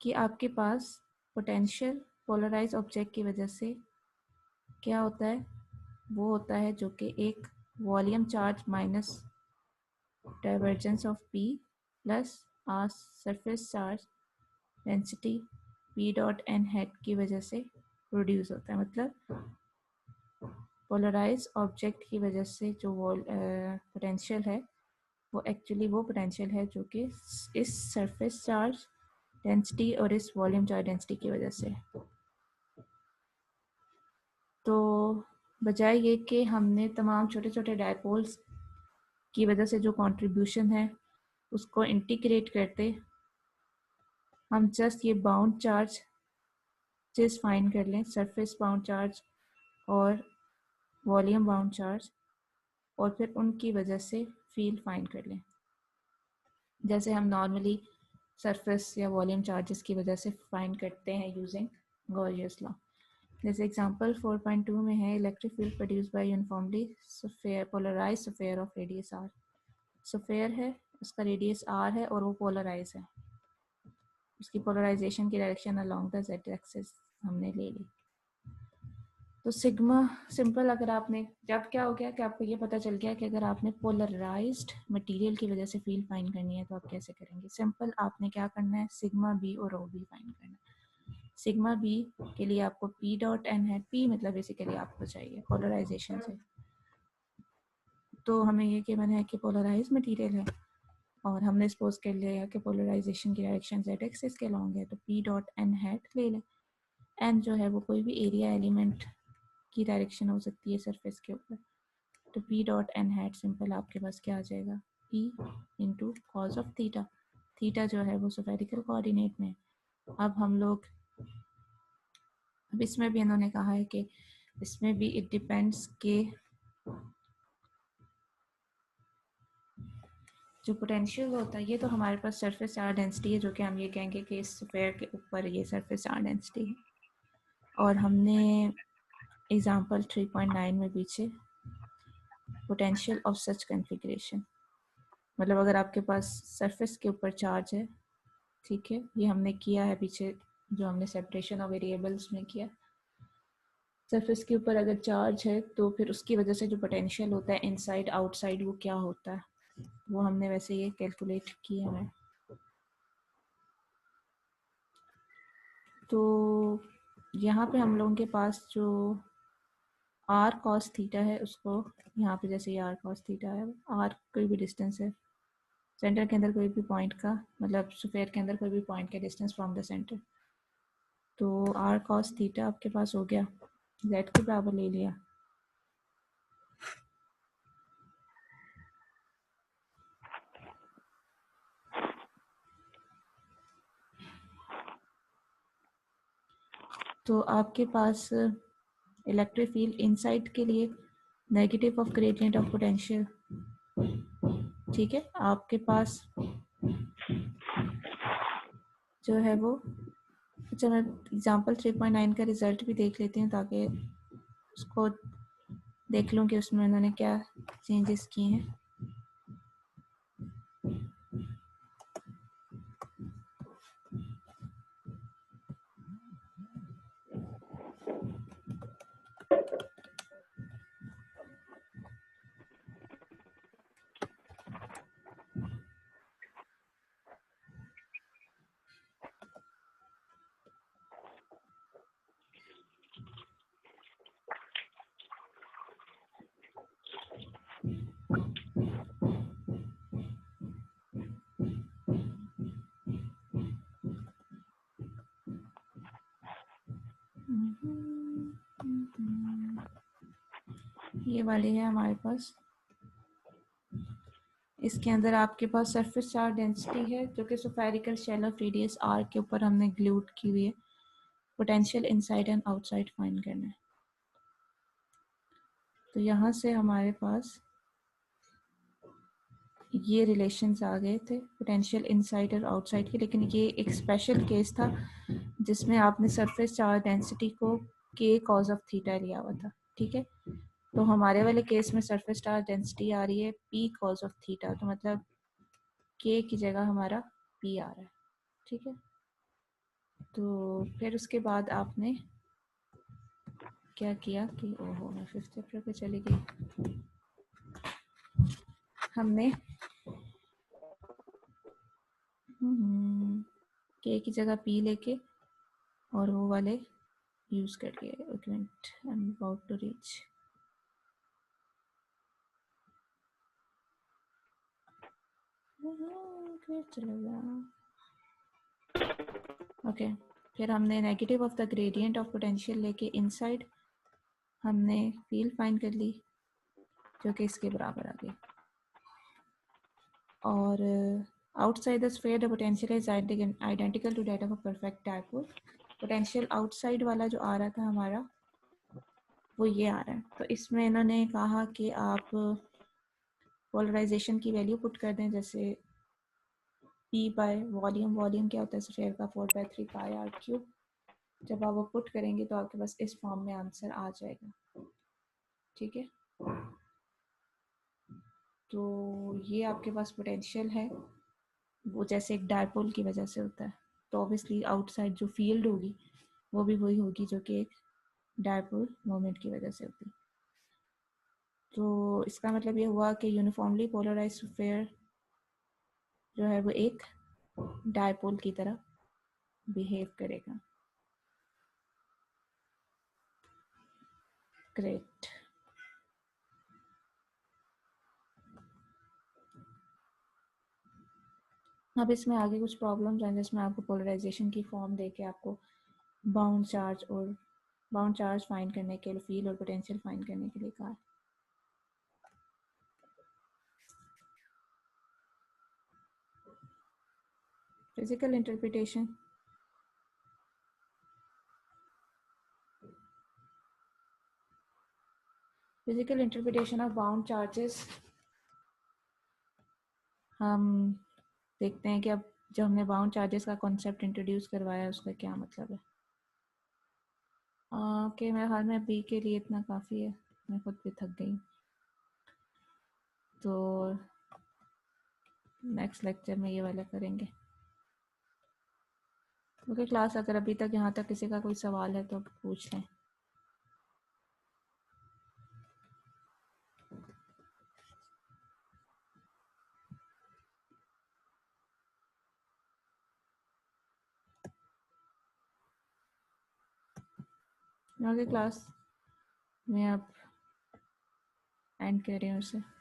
कि आपके पास पोटेंशियल पोलराइज ऑब्जेक्ट की वजह से क्या होता है, वो होता है जो कि एक volume charge minus divergence of P plus or surface charge density P dot n hat की वजह से प्रोड्यूस होता है। मतलब पोलराइज ऑब्जेक्ट की वजह से जो पोटेंशियल है वो एक्चुअली वो पोटेंशियल है जो कि इस सरफेस चार्ज डेंसिटी और इस वॉल्यूम चार्ज डेंसिटी की वजह से। तो बजाय ये कि हमने तमाम छोटे छोटे डायपोल्स की वजह से जो कंट्रीब्यूशन है उसको इंटीग्रेट करते, हम जस्ट ये बाउंड चार्ज फाइंड कर लें, सरफेस बाउंड चार्ज और वॉल्यूम बाउंड चार्ज, और फिर उनकी वजह से फील्ड फाइंड कर लें, जैसे हम नॉर्मली सरफेस या वॉल्यूम चार्जेस की वजह से फाइंड करते हैं यूजिंग गॉसियस लॉ। जैसे एग्जांपल 4.2 में है electric field produce by uniformly sphere polarise sphere of radius R. Sphere है, उसका रेडियस आर है और वो पोलराइज है, उसकी पोलराइजेशन की direction along the Z axis हमने ले ली। तो सिग्मा सिंपल, अगर आपने जब क्या हो गया कि आपको ये पता चल गया कि अगर आपने पोलराइज्ड मटेरियल की वजह से फील्ड फाइंड करनी है तो आप कैसे करेंगे। सिंपल, आपने क्या करना है, सिग्मा बी और रो बी फाइंड करना है। सिग्मा बी के लिए आपको पी डॉट एन है, पी मतलब बेसिकली आपको चाहिए पोलराइजेशन से, तो हमें ये गिवन है कि पोलराइज मटेरियल है और हमने सपोज कर लिया कि पोलराइजेशन की डायरेक्शन जेड एक्सिस के अलॉन्ग है, तो पी डॉट एन हैट ले लें। एन जो है वो कोई भी एरिया एलिमेंट की डायरेक्शन हो सकती है सरफेस के ऊपर, तो P dot n hat simple आपके पास क्या आ जाएगा, P into cos of theta. Theta जो है वो स्फेरिकल कोऑर्डिनेट में। अब हम लोग, अब इसमें भी इन्होंने कहा है कि इसमें भी इट डिपेंड्स के जो पोटेंशियल होता है, ये तो हमारे पास सरफेस चार्ज डेंसिटी है जो कि हम ये कहेंगे कि इस स्फीयर के ऊपर ये सरफेस चार्ज डेंसिटी है। और हमने एग्जांपल 3.9 में पीछे पोटेंशियल ऑफ सच कॉन्फ़िगरेशन, मतलब अगर आपके पास सरफेस के ऊपर चार्ज है, ठीक है, ये हमने किया है पीछे जो हमने सेपरेशन ऑफ वेरिएबल्स में किया, सरफेस के ऊपर अगर चार्ज है तो फिर उसकी वजह से जो पोटेंशियल होता है इनसाइड आउटसाइड वो क्या होता है, वो हमने वैसे ये कैलकुलेट किया है। तो यहाँ पे हम लोगों के पास जो आर कॉस थीटा है उसको यहाँ पे, जैसे ये आर कॉस थीटा है, आर कोई भी डिस्टेंस है सेंटर के अंदर कोई भी पॉइंट का, मतलब स्फीयर के अंदर कोई भी पॉइंट का डिस्टेंस फ्रॉम द सेंटर, तो आर कॉस थीटा आपके पास हो गया, जेड के बराबर ले लिया। तो आपके पास इलेक्ट्रिक फील्ड इनसाइड के लिए negative of gradient of potential, ठीक है, आपके पास जो है वो, अच्छा मैं एग्जांपल 3.9 का रिजल्ट भी देख लेती हूँ ताकि उसको देख लूँ कि उसमें उन्होंने क्या चेंजेस किए हैं। ये वाली है हमारे पास। इसके अंदर आपके पास सरफेस चार्ज डेंसिटी है जो कि spherical shell of radius R के ऊपर हमने ग्लूड की हुई है। Potential inside and outside find करना है। तो यहाँ से हमारे पास ये रिलेशंस आ गए थे पोटेंशियल इनसाइड और आउटसाइड के, लेकिन ये एक स्पेशल केस था जिसमें आपने सरफेस चार्ज डेंसिटी को के कॉज ऑफ थीटा लिया हुआ था। ठीक है, तो हमारे वाले केस में सरफेस चार्ज डेंसिटी आ रही है पी कॉज ऑफ थीटा, तो मतलब के की जगह हमारा पी आ रहा है। ठीक है, तो फिर उसके बाद आपने क्या किया कि ओहो मैं 5th चैप्टर पे चली गई। हमने के की जगह पी लेके और वो वाले यूज करके, एक minute I am about to reach. चला गया। ओके, फिर हमने negative of the gradient of potential लेके इनसाइड हमने फील्ड फाइंड कर ली जो कि इसके बराबर आ गई। और outside the sphere the potential is identical to that of a perfect dipole. Potential outside वाला जो आ रहा था हमारा वो ये आ रहा है। तो इसमें इन्होंने कहा कि आप पोलराइजेशन की वैल्यू पुट कर दें, जैसे P बाय वॉल्यूम, वॉल्यूम क्या होता है स्फीयर का 4/3 पाई आर क्यूब। जब आप वो पुट करेंगे तो आपके पास इस फॉर्म में आंसर आ जाएगा। ठीक है, तो ये आपके पास पोटेंशियल है वो जैसे एक डायपोल की वजह से होता है, तो ऑब्वियसली आउटसाइड जो फील्ड होगी वो भी वही होगी जो कि एक डायपोल मोमेंट की वजह से होती है। तो इसका मतलब ये हुआ कि यूनिफॉर्मली पोलराइज्ड स्फीयर जो है वो एक डायपोल की तरह बिहेव करेगा। ग्रेट। अब इसमें आगे कुछ प्रॉब्लम्स हैं जिसमें आपको पोलराइजेशन की फॉर्म देके आपको बाउंड चार्ज फाइंड करने के लिए, फील्ड और पोटेंशियल फाइंड करने के लिए कहा। Physical interpretation, physical interpretation of bound charges. हम देखते हैं कि अब जो हमने बाउंड चार्जेस का कॉन्सेप्ट इंट्रोड्यूस करवाया है उसका क्या मतलब है। ओके, मेरे ख्याल में बी के लिए इतना काफ़ी है, मैं खुद भी थक गई। तो नेक्स्ट लेक्चर में ये वाला करेंगे। ओके क्लास, अगर अभी तक यहाँ तक किसी का कोई सवाल है तो पूछ लें। ओके क्लास, मैं अब एंड कर रही हूँ उसे।